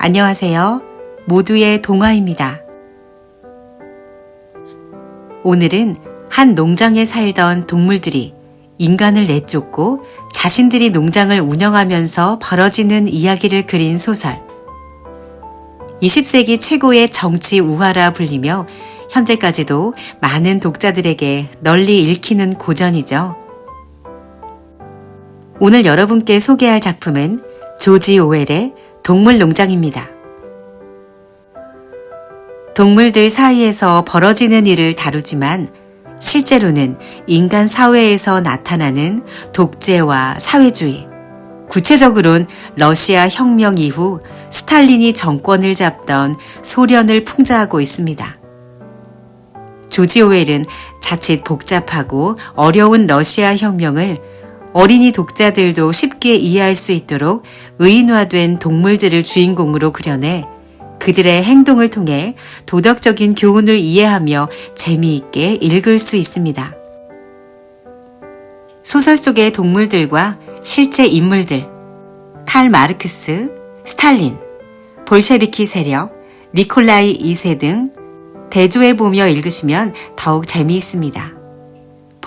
안녕하세요. 모두의 동화입니다. 오늘은 한 농장에 살던 동물들이 인간을 내쫓고 자신들이 농장을 운영하면서 벌어지는 이야기를 그린 소설. 20세기 최고의 정치 우화라 불리며 현재까지도 많은 독자들에게 널리 읽히는 고전이죠. 오늘 여러분께 소개할 작품은 조지 오웰의 동물농장입니다. 동물들 사이에서 벌어지는 일을 다루지만 실제로는 인간 사회에서 나타나는 독재와 사회주의, 구체적으로는 러시아 혁명 이후 스탈린이 정권을 잡던 소련을 풍자하고 있습니다. 조지 오웰은 자칫 복잡하고 어려운 러시아 혁명을 어린이 독자들도 쉽게 이해할 수 있도록 의인화된 동물들을 주인공으로 그려내 그들의 행동을 통해 도덕적인 교훈을 이해하며 재미있게 읽을 수 있습니다. 소설 속의 동물들과 실제 인물들, 칼 마르크스, 스탈린, 볼셰비키 세력, 니콜라이 2세 등 대조해보며 읽으시면 더욱 재미있습니다.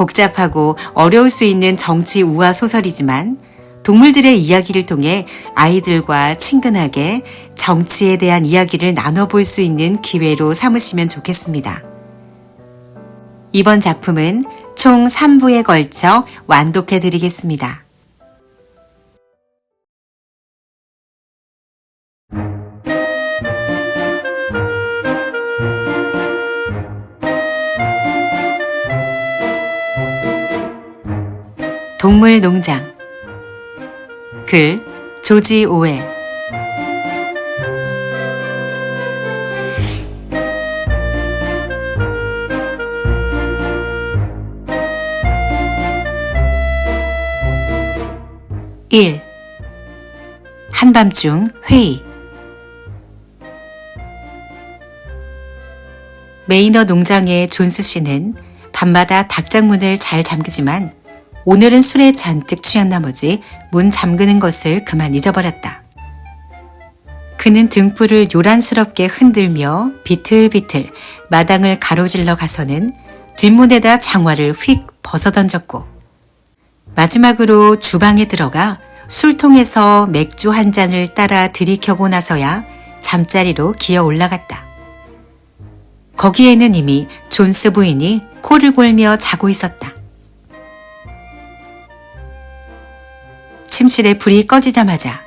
복잡하고 어려울 수 있는 정치 우화 소설이지만 동물들의 이야기를 통해 아이들과 친근하게 정치에 대한 이야기를 나눠볼 수 있는 기회로 삼으시면 좋겠습니다. 이번 작품은 총 3부에 걸쳐 완독해드리겠습니다. 동물농장. 글 조지 오웰. (1) 한밤중 회의. 메이너 농장의 존스 씨는 밤마다 닭장문을 잘 잠그지만 오늘은 술에 잔뜩 취한 나머지 문 잠그는 것을 그만 잊어버렸다. 그는 등불을 요란스럽게 흔들며 비틀비틀 마당을 가로질러 가서는 뒷문에다 장화를 휙 벗어던졌고 마지막으로 주방에 들어가 술통에서 맥주 한 잔을 따라 들이켜고 나서야 잠자리로 기어 올라갔다. 거기에는 이미 존스 부인이 코를 골며 자고 있었다. 침실에 불이 꺼지자마자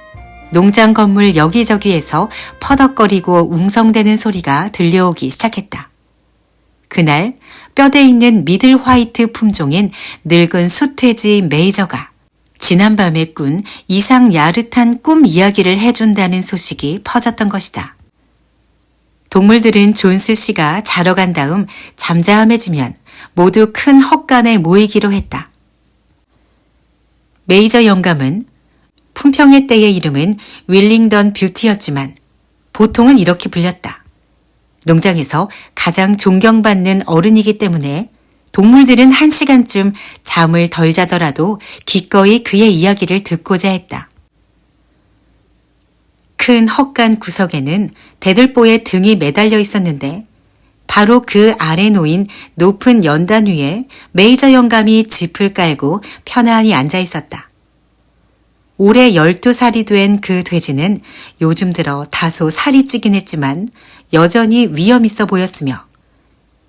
농장 건물 여기저기에서 퍼덕거리고 웅성대는 소리가 들려오기 시작했다. 그날 뼈대 있는 미들 화이트 품종인 늙은 수퇴지 메이저가 지난밤에 꾼 이상 야릇한 꿈 이야기를 해준다는 소식이 퍼졌던 것이다. 동물들은 존스 씨가 자러 간 다음 잠잠해지면 모두 큰 헛간에 모이기로 했다. 메이저 영감은 품평회 때의 이름은 윌링던 뷰티였지만 보통은 이렇게 불렸다. 농장에서 가장 존경받는 어른이기 때문에 동물들은 1시간쯤 잠을 덜 자더라도 기꺼이 그의 이야기를 듣고자 했다. 큰 헛간 구석에는 대들보에 등이 매달려 있었는데 바로 그 아래 놓인 높은 연단 위에 메이저 영감이 짚을 깔고 편안히 앉아 있었다. 올해 12살이 된 그 돼지는 요즘 들어 다소 살이 찌긴 했지만 여전히 위험 있어 보였으며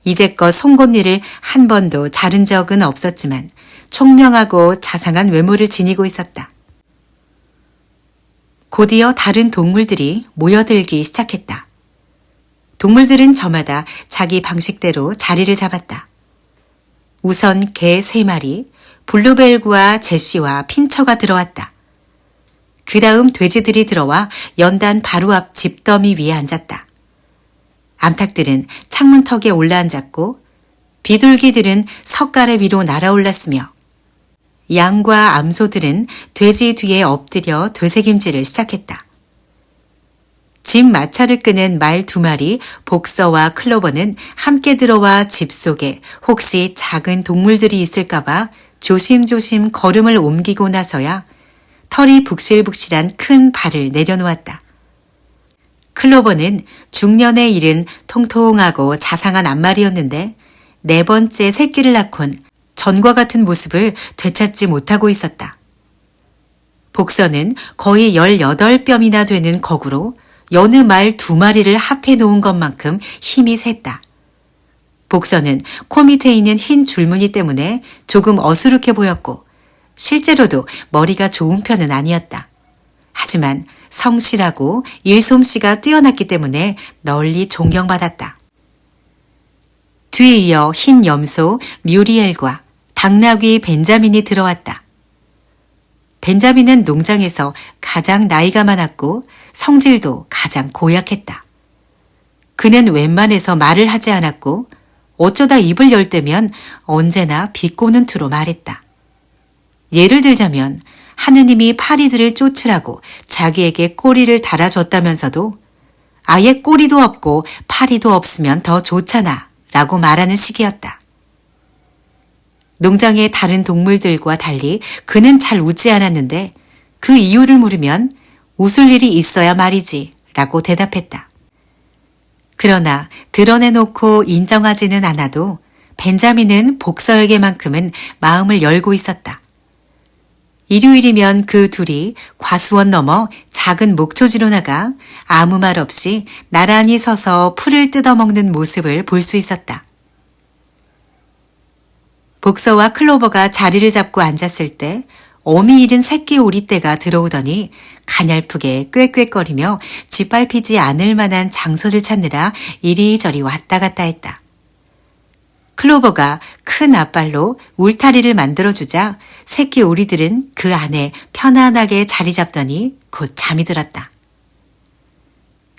이제껏 송곳니를 한 번도 자른 적은 없었지만 총명하고 자상한 외모를 지니고 있었다. 곧이어 다른 동물들이 모여들기 시작했다. 동물들은 저마다 자기 방식대로 자리를 잡았다. 우선 개 3마리, 블루벨과 제시와 핀처가 들어왔다. 그 다음 돼지들이 들어와 연단 바로 앞 집더미 위에 앉았다. 암탉들은 창문턱에 올라앉았고 비둘기들은 석가래 위로 날아올랐으며 양과 암소들은 돼지 뒤에 엎드려 되새김질을 시작했다. 집 마차를 끄는 말 2마리, 복서와 클로버는 함께 들어와 집 속에 혹시 작은 동물들이 있을까봐 조심조심 걸음을 옮기고 나서야 털이 북실북실한 큰 발을 내려놓았다. 클로버는 중년에 이른 통통하고 자상한 앞말이었는데 4번째 새끼를 낳곤 전과 같은 모습을 되찾지 못하고 있었다. 복서는 거의 18뼘이나 되는 거구로 여느 말 2마리를 합해 놓은 것만큼 힘이 셌다. 복서는 코 밑에 있는 흰 줄무늬 때문에 조금 어수룩해 보였고 실제로도 머리가 좋은 편은 아니었다. 하지만 성실하고 일솜씨가 뛰어났기 때문에 널리 존경받았다. 뒤에 이어 흰 염소 뮤리엘과 당나귀 벤자민이 들어왔다. 벤자민은 농장에서 가장 나이가 많았고 성질도 가장 고약했다. 그는 웬만해서 말을 하지 않았고 어쩌다 입을 열 때면 언제나 비꼬는 투로 말했다. 예를 들자면 하느님이 파리들을 쫓으라고 자기에게 꼬리를 달아줬다면서도 아예 꼬리도 없고 파리도 없으면 더 좋잖아 라고 말하는 식이었다. 농장의 다른 동물들과 달리 그는 잘 웃지 않았는데 그 이유를 물으면 웃을 일이 있어야 말이지 라고 대답했다. 그러나 드러내놓고 인정하지는 않아도 벤자민은 복서에게만큼은 마음을 열고 있었다. 일요일이면 그 둘이 과수원 넘어 작은 목초지로 나가 아무 말 없이 나란히 서서 풀을 뜯어먹는 모습을 볼 수 있었다. 복서와 클로버가 자리를 잡고 앉았을 때 어미 잃은 새끼 오리떼가 들어오더니 가냘프게 꾀꾀거리며 짓밟히지 않을 만한 장소를 찾느라 이리저리 왔다 갔다 했다. 클로버가 큰 앞발로 울타리를 만들어주자 새끼 오리들은 그 안에 편안하게 자리 잡더니 곧 잠이 들었다.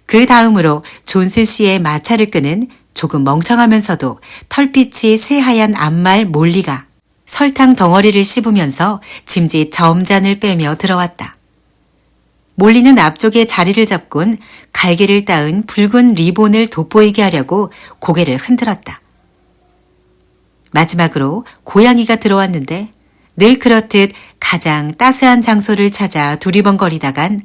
그 다음으로 존슨 씨의 마차를 끄는 조금 멍청하면서도 털빛이 새하얀 앞말 몰리가 설탕 덩어리를 씹으면서 짐짓 점잔을 빼며 들어왔다. 몰리는 앞쪽에 자리를 잡곤 갈기를 따은 붉은 리본을 돋보이게 하려고 고개를 흔들었다. 마지막으로 고양이가 들어왔는데 늘 그렇듯 가장 따스한 장소를 찾아 두리번거리다간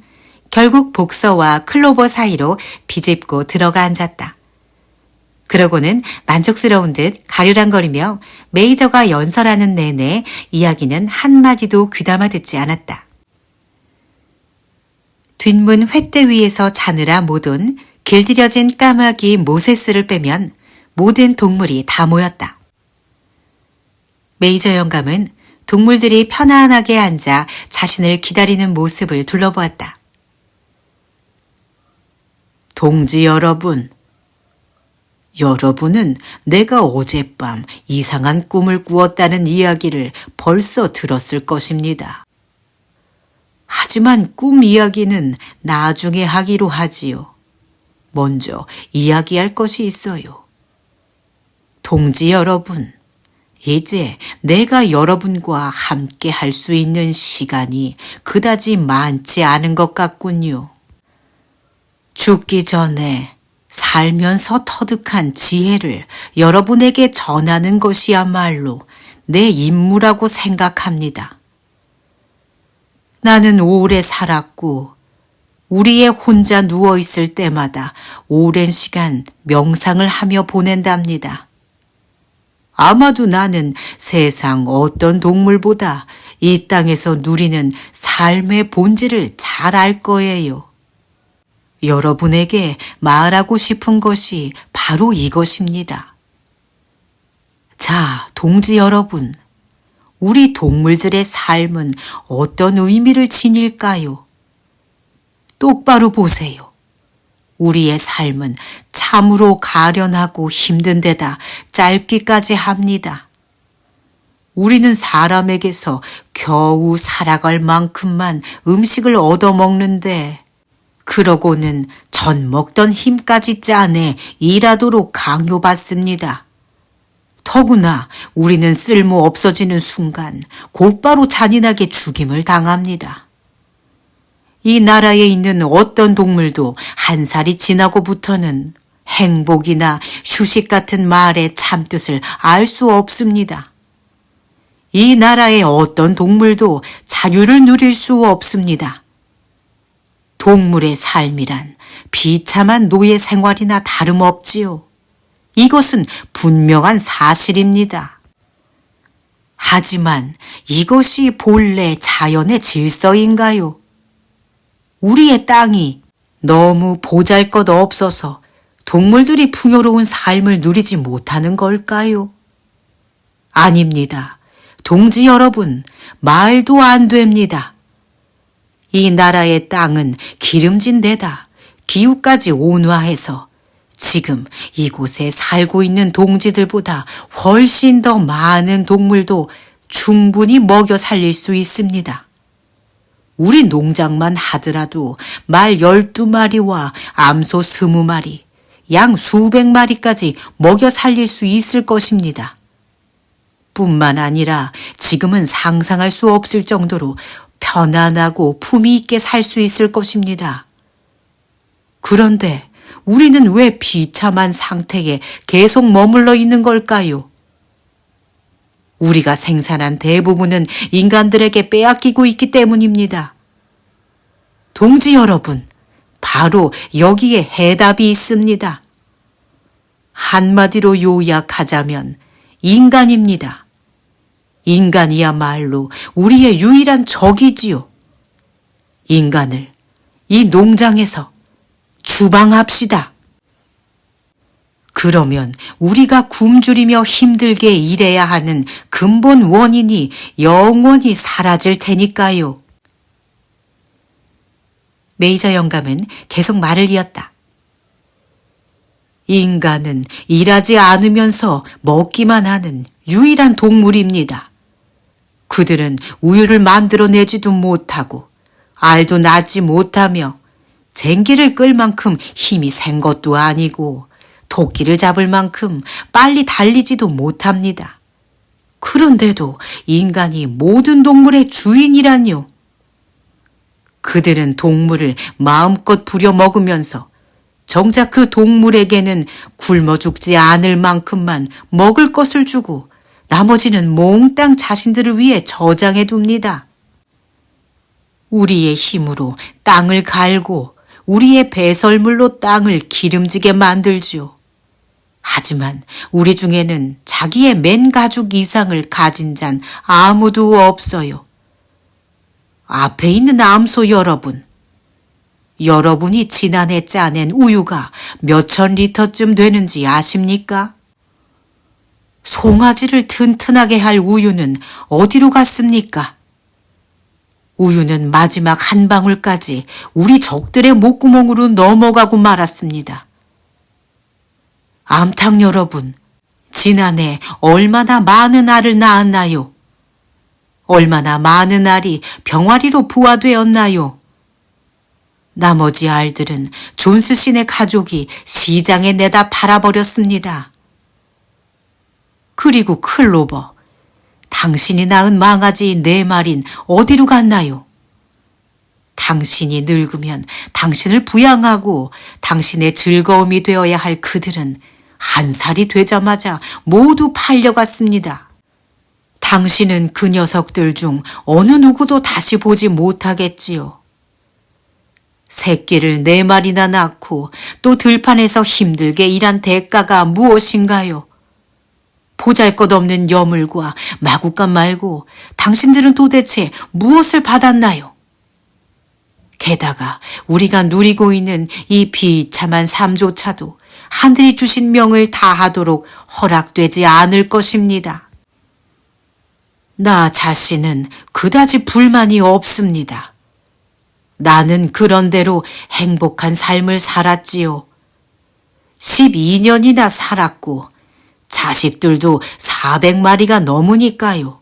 결국 복서와 클로버 사이로 비집고 들어가 앉았다. 그러고는 만족스러운 듯 가르랑거리며 메이저가 연설하는 내내 이야기는 한마디도 귀담아 듣지 않았다. 뒷문 횃대 위에서 자느라 못 온 길들여진 까마귀 모세스를 빼면 모든 동물이 다 모였다. 메이저 영감은 동물들이 편안하게 앉아 자신을 기다리는 모습을 둘러보았다. 동지 여러분은 내가 어젯밤 이상한 꿈을 꾸었다는 이야기를 벌써 들었을 것입니다. 하지만 꿈 이야기는 나중에 하기로 하지요. 먼저 이야기할 것이 있어요. 동지 여러분, 이제 내가 여러분과 함께 할 수 있는 시간이 그다지 많지 않은 것 같군요. 죽기 전에 살면서 터득한 지혜를 여러분에게 전하는 것이야말로 내 임무라고 생각합니다. 나는 오래 살았고 우리에 혼자 누워있을 때마다 오랜 시간 명상을 하며 보낸답니다. 아마도 나는 세상 어떤 동물보다 이 땅에서 누리는 삶의 본질을 잘 알 거예요. 여러분에게 말하고 싶은 것이 바로 이것입니다. 자, 동지 여러분, 우리 동물들의 삶은 어떤 의미를 지닐까요? 똑바로 보세요. 우리의 삶은 참으로 가련하고 힘든 데다 짧기까지 합니다. 우리는 사람에게서 겨우 살아갈 만큼만 음식을 얻어먹는데 그러고는 전 먹던 힘까지 짜내 일하도록 강요받습니다. 더구나 우리는 쓸모 없어지는 순간 곧바로 잔인하게 죽임을 당합니다. 이 나라에 있는 어떤 동물도 한 살이 지나고부터는 행복이나 휴식 같은 말의 참뜻을 알 수 없습니다. 이 나라의 어떤 동물도 자유를 누릴 수 없습니다. 동물의 삶이란 비참한 노예 생활이나 다름없지요. 이것은 분명한 사실입니다. 하지만 이것이 본래 자연의 질서인가요? 우리의 땅이 너무 보잘것없어서 동물들이 풍요로운 삶을 누리지 못하는 걸까요? 아닙니다. 동지 여러분, 말도 안 됩니다. 이 나라의 땅은 기름진 데다 기후까지 온화해서 지금 이곳에 살고 있는 동지들보다 훨씬 더 많은 동물도 충분히 먹여 살릴 수 있습니다. 우리 농장만 하더라도 말 12마리와 암소 20마리, 양 수백 마리까지 먹여 살릴 수 있을 것입니다. 뿐만 아니라 지금은 상상할 수 없을 정도로 편안하고 품위 있게 살 수 있을 것입니다. 그런데 우리는 왜 비참한 상태에 계속 머물러 있는 걸까요? 우리가 생산한 대부분은 인간들에게 빼앗기고 있기 때문입니다. 동지 여러분, 바로 여기에 해답이 있습니다. 한마디로 요약하자면 인간입니다. 인간이야말로 우리의 유일한 적이지요. 인간을 이 농장에서 추방합시다. 그러면 우리가 굶주리며 힘들게 일해야 하는 근본 원인이 영원히 사라질 테니까요. 메이저 영감은 계속 말을 이었다. 인간은 일하지 않으면서 먹기만 하는 유일한 동물입니다. 그들은 우유를 만들어내지도 못하고 알도 낳지 못하며 쟁기를 끌 만큼 힘이 센 것도 아니고 토끼를 잡을 만큼 빨리 달리지도 못합니다. 그런데도 인간이 모든 동물의 주인이라뇨. 그들은 동물을 마음껏 부려먹으면서 정작 그 동물에게는 굶어 죽지 않을 만큼만 먹을 것을 주고 나머지는 몽땅 자신들을 위해 저장해 둡니다. 우리의 힘으로 땅을 갈고 우리의 배설물로 땅을 기름지게 만들지요. 하지만 우리 중에는 자기의 맨 가죽 이상을 가진 잔 아무도 없어요. 앞에 있는 암소 여러분, 여러분이 지난해 짜낸 우유가 몇천 리터쯤 되는지 아십니까? 송아지를 튼튼하게 할 우유는 어디로 갔습니까? 우유는 마지막 한 방울까지 우리 적들의 목구멍으로 넘어가고 말았습니다. 암탉 여러분, 지난해 얼마나 많은 알을 낳았나요? 얼마나 많은 알이 병아리로 부화되었나요? 나머지 알들은 존스 씨네 가족이 시장에 내다 팔아버렸습니다. 그리고 클로버, 당신이 낳은 망아지 4마리는 어디로 갔나요? 당신이 늙으면 당신을 부양하고 당신의 즐거움이 되어야 할 그들은 한 살이 되자마자 모두 팔려갔습니다. 당신은 그 녀석들 중 어느 누구도 다시 보지 못하겠지요. 새끼를 4마리나 낳고 또 들판에서 힘들게 일한 대가가 무엇인가요? 보잘것없는 여물과 마구간 말고 당신들은 도대체 무엇을 받았나요? 게다가 우리가 누리고 있는 이 비참한 삶조차도 하늘이 주신 명을 다하도록 허락되지 않을 것입니다. 나 자신은 그다지 불만이 없습니다. 나는 그런대로 행복한 삶을 살았지요. 12년이나 살았고 자식들도 400마리가 넘으니까요.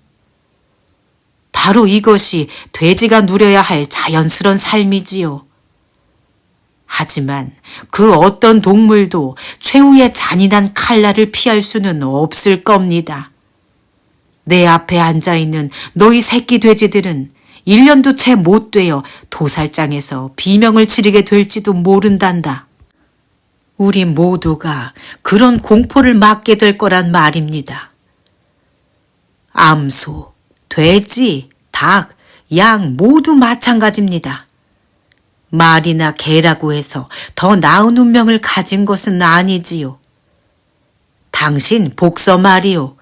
바로 이것이 돼지가 누려야 할 자연스러운 삶이지요. 하지만 그 어떤 동물도 최후의 잔인한 칼날을 피할 수는 없을 겁니다. 내 앞에 앉아있는 너희 새끼 돼지들은 1년도 채 못 되어 도살장에서 비명을 지르게 될지도 모른단다. 우리 모두가 그런 공포를 맞게 될 거란 말입니다. 암소, 돼지, 닭, 양 모두 마찬가지입니다. 말이나 개라고 해서 더 나은 운명을 가진 것은 아니지요. 당신 복서 말이요.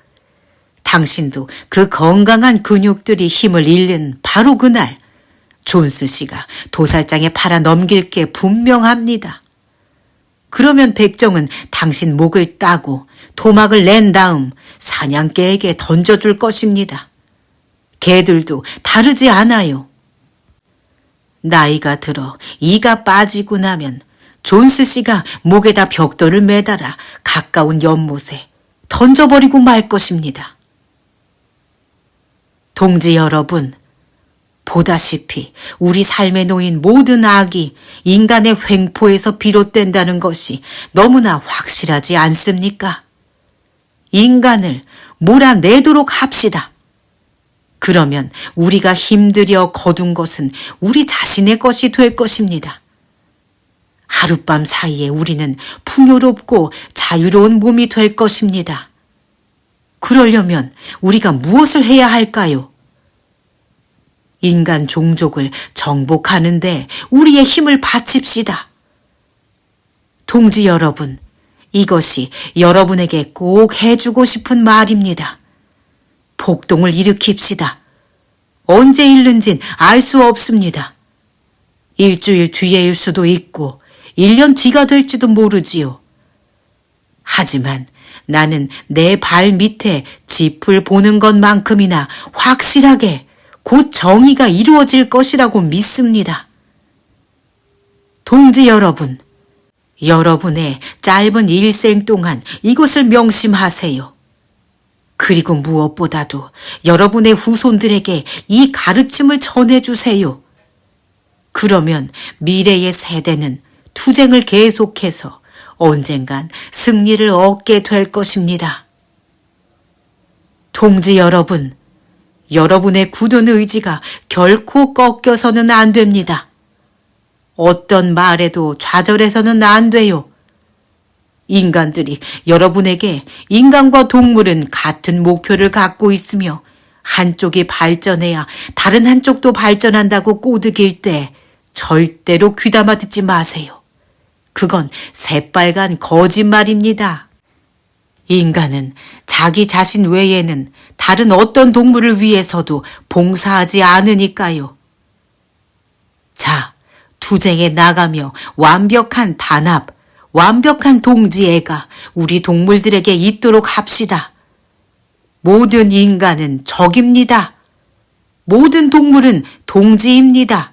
당신도 그 건강한 근육들이 힘을 잃는 바로 그날 존스 씨가 도살장에 팔아 넘길 게 분명합니다. 그러면 백정은 당신 목을 따고 토막을 낸 다음 사냥개에게 던져줄 것입니다. 개들도 다르지 않아요. 나이가 들어 이가 빠지고 나면 존스 씨가 목에다 벽돌을 매달아 가까운 연못에 던져버리고 말 것입니다. 동지 여러분, 보다시피 우리 삶에 놓인 모든 악이 인간의 횡포에서 비롯된다는 것이 너무나 확실하지 않습니까? 인간을 몰아내도록 합시다. 그러면 우리가 힘들여 거둔 것은 우리 자신의 것이 될 것입니다. 하룻밤 사이에 우리는 풍요롭고 자유로운 몸이 될 것입니다. 그러려면 우리가 무엇을 해야 할까요? 인간 종족을 정복하는데 우리의 힘을 바칩시다. 동지 여러분, 이것이 여러분에게 꼭 해주고 싶은 말입니다. 폭동을 일으킵시다. 언제 일는진 알 수 없습니다. 일주일 뒤에일 수도 있고 1년 뒤가 될지도 모르지요. 하지만 나는 내 발 밑에 짚을 보는 것만큼이나 확실하게 곧 정의가 이루어질 것이라고 믿습니다. 동지 여러분, 여러분의 짧은 일생 동안 이것을 명심하세요. 그리고 무엇보다도 여러분의 후손들에게 이 가르침을 전해주세요. 그러면 미래의 세대는 투쟁을 계속해서 언젠간 승리를 얻게 될 것입니다. 동지 여러분, 여러분의 굳은 의지가 결코 꺾여서는 안 됩니다. 어떤 말에도 좌절해서는 안 돼요. 인간들이 여러분에게 인간과 동물은 같은 목표를 갖고 있으며 한쪽이 발전해야 다른 한쪽도 발전한다고 꼬드길 때 절대로 귀담아 듣지 마세요. 그건 새빨간 거짓말입니다. 인간은 자기 자신 외에는 다른 어떤 동물을 위해서도 봉사하지 않으니까요. 자, 투쟁에 나가며 완벽한 단합, 완벽한 동지애가 우리 동물들에게 있도록 합시다. 모든 인간은 적입니다. 모든 동물은 동지입니다.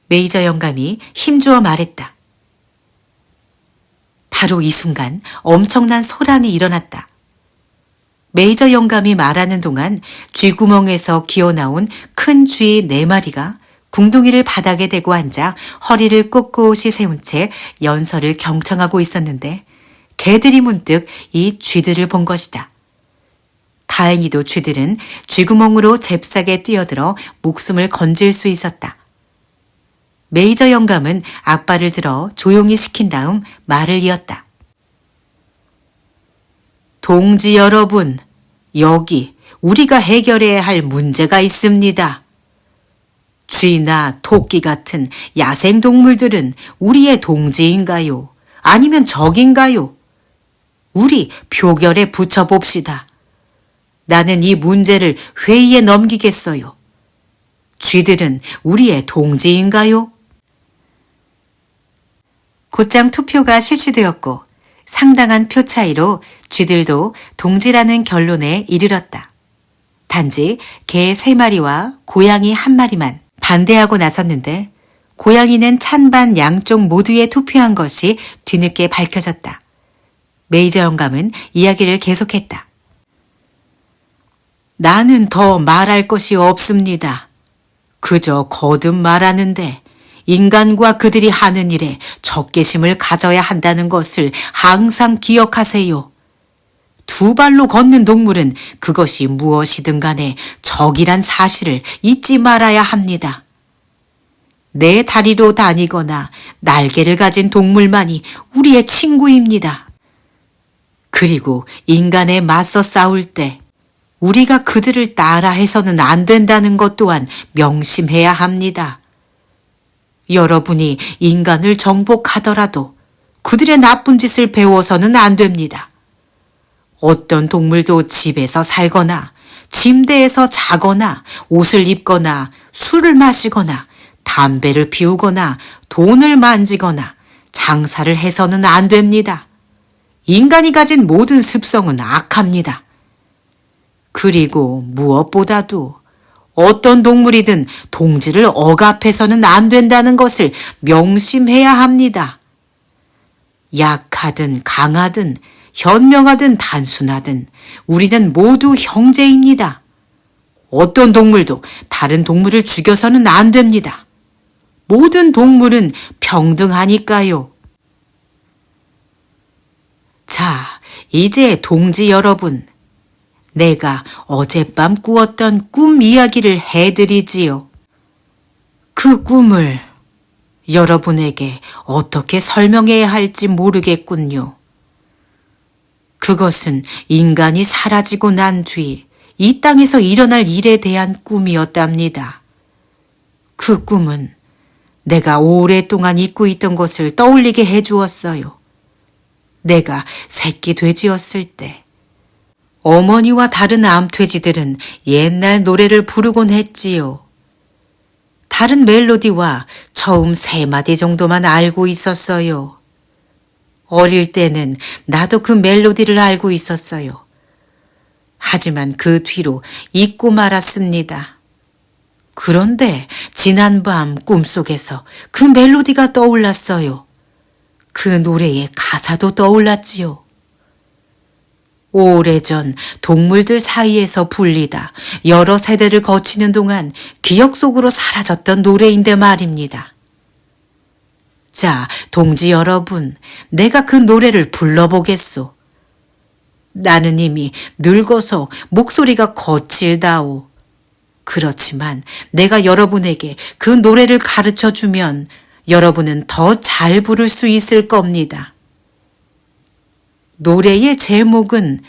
메이저 영감이 힘주어 말했다. 바로 이 순간 엄청난 소란이 일어났다. 메이저 영감이 말하는 동안 쥐구멍에서 기어나온 큰 쥐 4마리가 궁둥이를 바닥에 대고 앉아 허리를 꼿꼿이 세운 채 연설을 경청하고 있었는데 개들이 문득 이 쥐들을 본 것이다. 다행히도 쥐들은 쥐구멍으로 잽싸게 뛰어들어 목숨을 건질 수 있었다. 메이저 영감은 악발을 들어 조용히 시킨 다음 말을 이었다. 동지 여러분, 여기 우리가 해결해야 할 문제가 있습니다. 쥐나 토끼 같은 야생동물들은 우리의 동지인가요? 아니면 적인가요? 우리 표결에 붙여봅시다. 나는 이 문제를 회의에 넘기겠어요. 쥐들은 우리의 동지인가요? 곧장 투표가 실시되었고 상당한 표 차이로 쥐들도 동지라는 결론에 이르렀다. 단지 개 3마리와 고양이 1마리만 반대하고 나섰는데 고양이는 찬반 양쪽 모두에 투표한 것이 뒤늦게 밝혀졌다. 메이저 영감은 이야기를 계속했다. 나는 더 말할 것이 없습니다. 그저 거듭 말하는데 인간과 그들이 하는 일에 적개심을 가져야 한다는 것을 항상 기억하세요. 2발로 걷는 동물은 그것이 무엇이든 간에 적이란 사실을 잊지 말아야 합니다. 4다리로 다니거나 날개를 가진 동물만이 우리의 친구입니다. 그리고 인간에 맞서 싸울 때 우리가 그들을 따라해서는 안 된다는 것 또한 명심해야 합니다. 여러분이 인간을 정복하더라도 그들의 나쁜 짓을 배워서는 안 됩니다. 어떤 동물도 집에서 살거나 침대에서 자거나 옷을 입거나 술을 마시거나 담배를 피우거나 돈을 만지거나 장사를 해서는 안 됩니다. 인간이 가진 모든 습성은 악합니다. 그리고 무엇보다도 어떤 동물이든 동지를 억압해서는 안 된다는 것을 명심해야 합니다. 약하든 강하든 현명하든 단순하든 우리는 모두 형제입니다. 어떤 동물도 다른 동물을 죽여서는 안 됩니다. 모든 동물은 평등하니까요. 자, 이제 동지 여러분, 내가 어젯밤 꾸었던 꿈 이야기를 해드리지요. 그 꿈을 여러분에게 어떻게 설명해야 할지 모르겠군요. 그것은 인간이 사라지고 난 뒤 이 땅에서 일어날 일에 대한 꿈이었답니다. 그 꿈은 내가 오랫동안 잊고 있던 것을 떠올리게 해주었어요. 내가 새끼 돼지였을 때 어머니와 다른 암돼지들은 옛날 노래를 부르곤 했지요. 다른 멜로디와 처음 3마디 정도만 알고 있었어요. 어릴 때는 나도 그 멜로디를 알고 있었어요. 하지만 그 뒤로 잊고 말았습니다. 그런데 지난밤 꿈속에서 그 멜로디가 떠올랐어요. 그 노래의 가사도 떠올랐지요. 오래전 동물들 사이에서 불리다 여러 세대를 거치는 동안 기억 속으로 사라졌던 노래인데 말입니다. 자, 동지 여러분, 내가 그 노래를 불러보겠소. 나는 이미 늙어서 목소리가 거칠다오. 그렇지만 내가 여러분에게 그 노래를 가르쳐 주면 여러분은 더 잘 부를 수 있을 겁니다. 노래의 제목은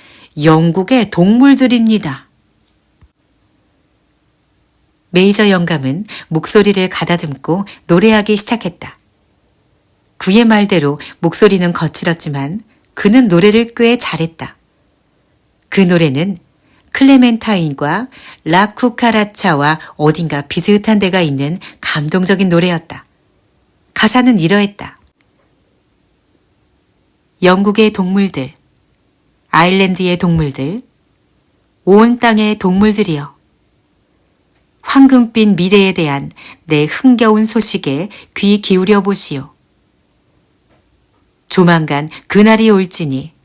영국의 동물들입니다. 메이저 영감은 목소리를 가다듬고 노래하기 시작했다. 그의 말대로 목소리는 거칠었지만 그는 노래를 꽤 잘했다. 그 노래는 클레멘타인과 라쿠카라차와 어딘가 비슷한 데가 있는 감동적인 노래였다. 가사는 이러했다. 영국의 동물들, 아일랜드의 동물들, 온 땅의 동물들이여. 황금빛 미래에 대한 내 흥겨운 소식에 귀 기울여 보시오. 조만간 그날이 올지니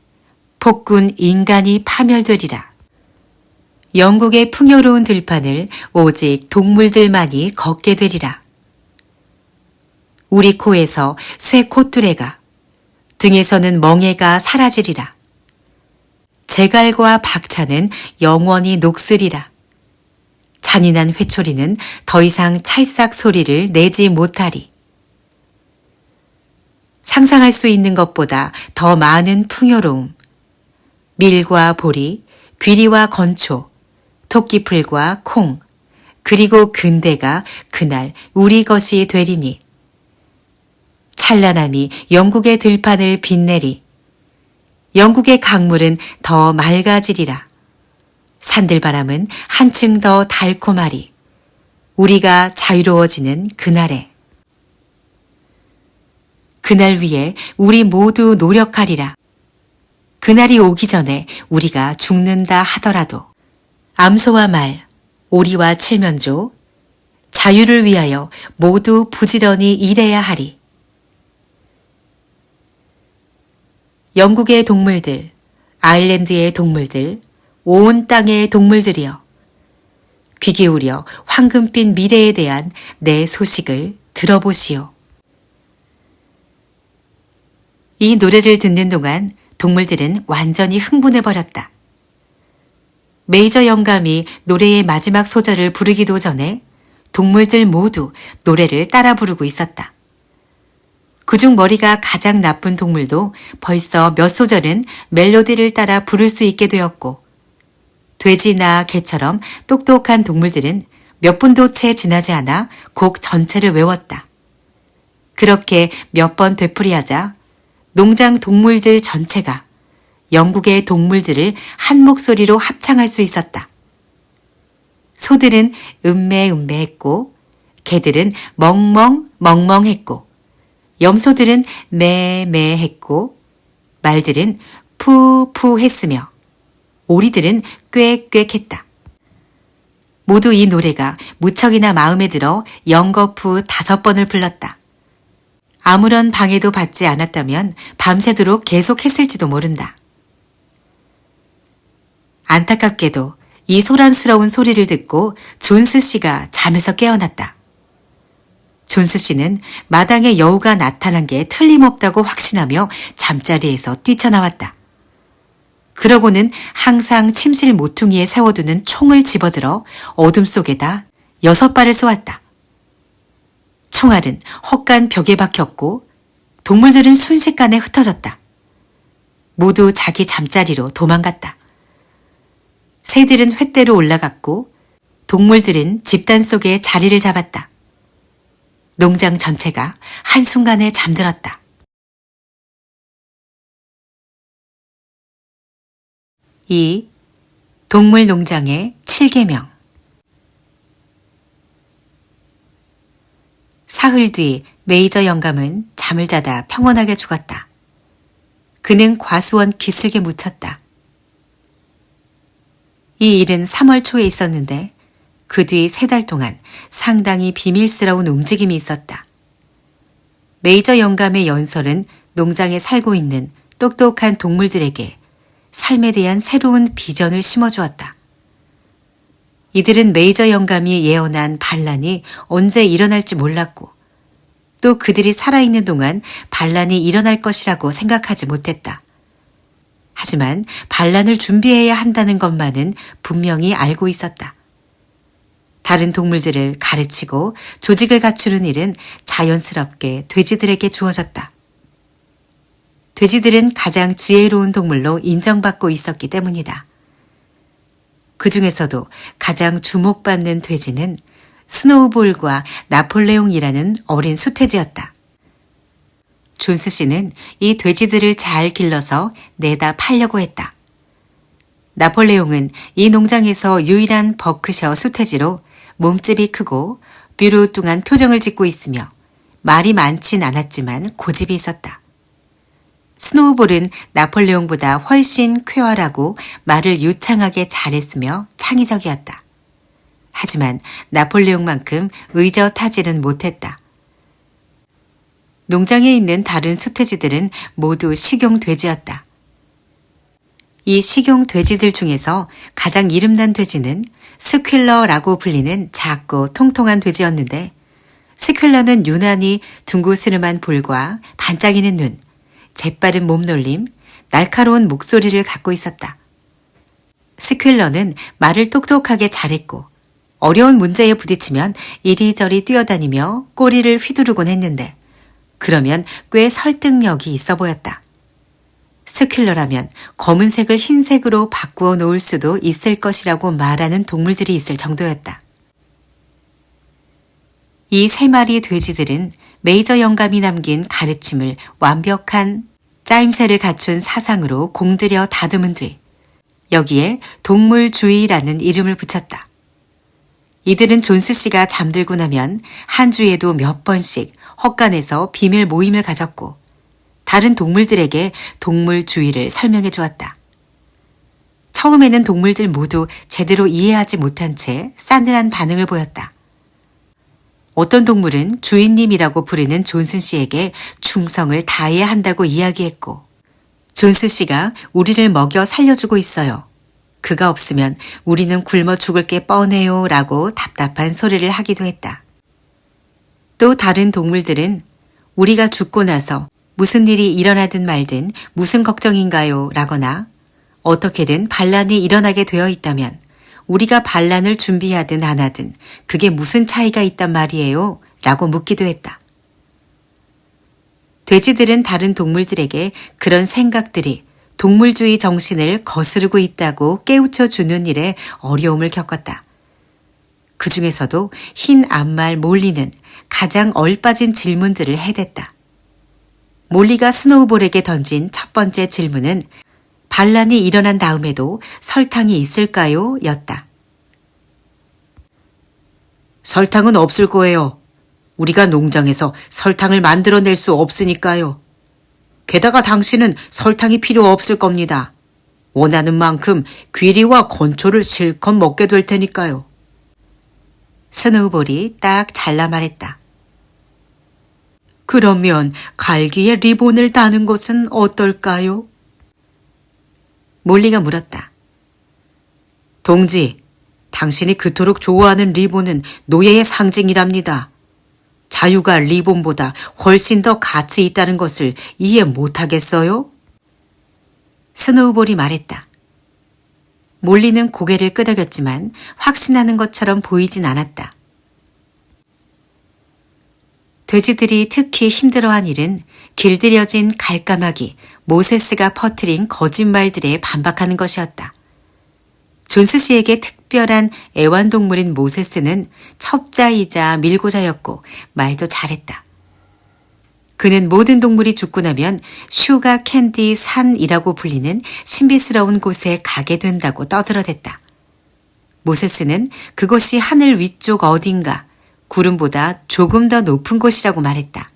폭군 인간이 파멸되리라. 영국의 풍요로운 들판을 오직 동물들만이 걷게 되리라. 우리 코에서 쇠 콧뚜레가, 등에서는 멍에가 사라지리라. 제갈과 박차는 영원히 녹슬이라. 잔인한 회초리는 더 이상 찰싹 소리를 내지 못하리. 상상할 수 있는 것보다 더 많은 풍요로움, 밀과 보리, 귀리와 건초, 토끼풀과 콩, 그리고 근대가 그날 우리 것이 되리니. 찬란함이 영국의 들판을 빛내리. 영국의 강물은 더 맑아지리라. 산들바람은 한층 더 달콤하리. 우리가 자유로워지는 그날에. 그날 위해 우리 모두 노력하리라. 그날이 오기 전에 우리가 죽는다 하더라도 암소와 말, 오리와 칠면조, 자유를 위하여 모두 부지런히 일해야 하리. 영국의 동물들, 아일랜드의 동물들, 온 땅의 동물들이여. 귀 기울여 황금빛 미래에 대한 내 소식을 들어보시오. 이 노래를 듣는 동안 동물들은 완전히 흥분해버렸다. 메이저 영감이 노래의 마지막 소절을 부르기도 전에 동물들 모두 노래를 따라 부르고 있었다. 그중 머리가 가장 나쁜 동물도 벌써 몇 소절은 멜로디를 따라 부를 수 있게 되었고, 돼지나 개처럼 똑똑한 동물들은 몇 분도 채 지나지 않아 곡 전체를 외웠다. 그렇게 몇 번 되풀이하자 농장 동물들 전체가 영국의 동물들을 한 목소리로 합창할 수 있었다. 소들은 음매음매했고 개들은 멍멍멍멍했고 염소들은 매매했고 말들은 푸푸했으며 오리들은 꽥꽥했다. 모두 이 노래가 무척이나 마음에 들어 연거푸 5번을 불렀다. 아무런 방해도 받지 않았다면 밤새도록 계속했을지도 모른다. 안타깝게도 이 소란스러운 소리를 듣고 존스 씨가 잠에서 깨어났다. 존스 씨는 마당에 여우가 나타난 게 틀림없다고 확신하며 잠자리에서 뛰쳐나왔다. 그러고는 항상 침실 모퉁이에 세워두는 총을 집어들어 어둠 속에다 6발을 쏘았다. 총알은 헛간 벽에 박혔고 동물들은 순식간에 흩어졌다. 모두 자기 잠자리로 도망갔다. 새들은 횃대로 올라갔고 동물들은 집단 속에 자리를 잡았다. 농장 전체가 한순간에 잠들었다. 이 동물농장의 7계명. 사흘 뒤 메이저 영감은 잠을 자다 평온하게 죽었다. 그는 과수원 기슭에 묻혔다. 이 일은 3월 초에 있었는데 그 뒤 3달 동안 상당히 비밀스러운 움직임이 있었다. 메이저 영감의 연설은 농장에 살고 있는 똑똑한 동물들에게 삶에 대한 새로운 비전을 심어주었다. 이들은 메이저 영감이 예언한 반란이 언제 일어날지 몰랐고 또 그들이 살아있는 동안 반란이 일어날 것이라고 생각하지 못했다. 하지만 반란을 준비해야 한다는 것만은 분명히 알고 있었다. 다른 동물들을 가르치고 조직을 갖추는 일은 자연스럽게 돼지들에게 주어졌다. 돼지들은 가장 지혜로운 동물로 인정받고 있었기 때문이다. 그 중에서도 가장 주목받는 돼지는 스노우볼과 나폴레옹이라는 어린 수태지였다. 존스 씨는 이 돼지들을 잘 길러서 내다 팔려고 했다. 나폴레옹은 이 농장에서 유일한 버크셔 수태지로 몸집이 크고 뷰루뚱한 표정을 짓고 있으며 말이 많진 않았지만 고집이 있었다. 스노우볼은 나폴레옹보다 훨씬 쾌활하고 말을 유창하게 잘했으며 창의적이었다. 하지만 나폴레옹만큼 의젓하지는 못했다. 농장에 있는 다른 수태지들은 모두 식용돼지였다. 이 식용돼지들 중에서 가장 이름난 돼지는 스퀼러라고 불리는 작고 통통한 돼지였는데 스퀼러는 유난히 둥구스름한 볼과 반짝이는 눈, 재빠른 몸놀림, 날카로운 목소리를 갖고 있었다. 스퀼러는 말을 똑똑하게 잘했고 어려운 문제에 부딪히면 이리저리 뛰어다니며 꼬리를 휘두르곤 했는데 그러면 꽤 설득력이 있어 보였다. 스퀼러라면 검은색을 흰색으로 바꾸어 놓을 수도 있을 것이라고 말하는 동물들이 있을 정도였다. 이 3마리 돼지들은 메이저 영감이 남긴 가르침을 완벽한 짜임새를 갖춘 사상으로 공들여 다듬은 뒤 여기에 동물주의라는 이름을 붙였다. 이들은 존스 씨가 잠들고 나면 한 주에도 몇 번씩 헛간에서 비밀 모임을 가졌고 다른 동물들에게 동물주의를 설명해 주었다. 처음에는 동물들 모두 제대로 이해하지 못한 채 싸늘한 반응을 보였다. 어떤 동물은 주인님이라고 부르는 존슨 씨에게 충성을 다해야 한다고 이야기했고 존스 씨가 우리를 먹여 살려주고 있어요. 그가 없으면 우리는 굶어 죽을 게 뻔해요 라고 답답한 소리를 하기도 했다. 또 다른 동물들은 우리가 죽고 나서 무슨 일이 일어나든 말든 무슨 걱정인가요? 라거나 어떻게든 반란이 일어나게 되어 있다면 우리가 반란을 준비하든 안 하든 그게 무슨 차이가 있단 말이에요? 라고 묻기도 했다. 돼지들은 다른 동물들에게 그런 생각들이 동물주의 정신을 거스르고 있다고 깨우쳐 주는 일에 어려움을 겪었다. 그 중에서도 흰 앞말 몰리는 가장 얼빠진 질문들을 해댔다. 몰리가 스노우볼에게 던진 첫 번째 질문은 반란이 일어난 다음에도 설탕이 있을까요? 였다. 설탕은 없을 거예요. 우리가 농장에서 설탕을 만들어낼 수 없으니까요. 게다가 당신은 설탕이 필요 없을 겁니다. 원하는 만큼 귀리와 건초를 실컷 먹게 될 테니까요. 스노우볼이 딱 잘라 말했다. 그러면 갈기에 리본을 다는 것은 어떨까요? 몰리가 물었다. 동지, 당신이 그토록 좋아하는 리본은 노예의 상징이랍니다. 자유가 리본보다 훨씬 더 가치 있다는 것을 이해 못하겠어요? 스노우볼이 말했다. 몰리는 고개를 끄덕였지만 확신하는 것처럼 보이진 않았다. 돼지들이 특히 힘들어한 일은 길들여진 갈까마귀 모세스가 퍼뜨린 거짓말들에 반박하는 것이었다. 존스 씨에게 특별한 애완동물인 모세스는 첩자이자 밀고자였고 말도 잘했다. 그는 모든 동물이 죽고 나면 슈가 캔디 산이라고 불리는 신비스러운 곳에 가게 된다고 떠들어댔다. 모세스는 그것이 하늘 위쪽 어딘가 구름보다 조금 더 높은 곳이라고 말했다.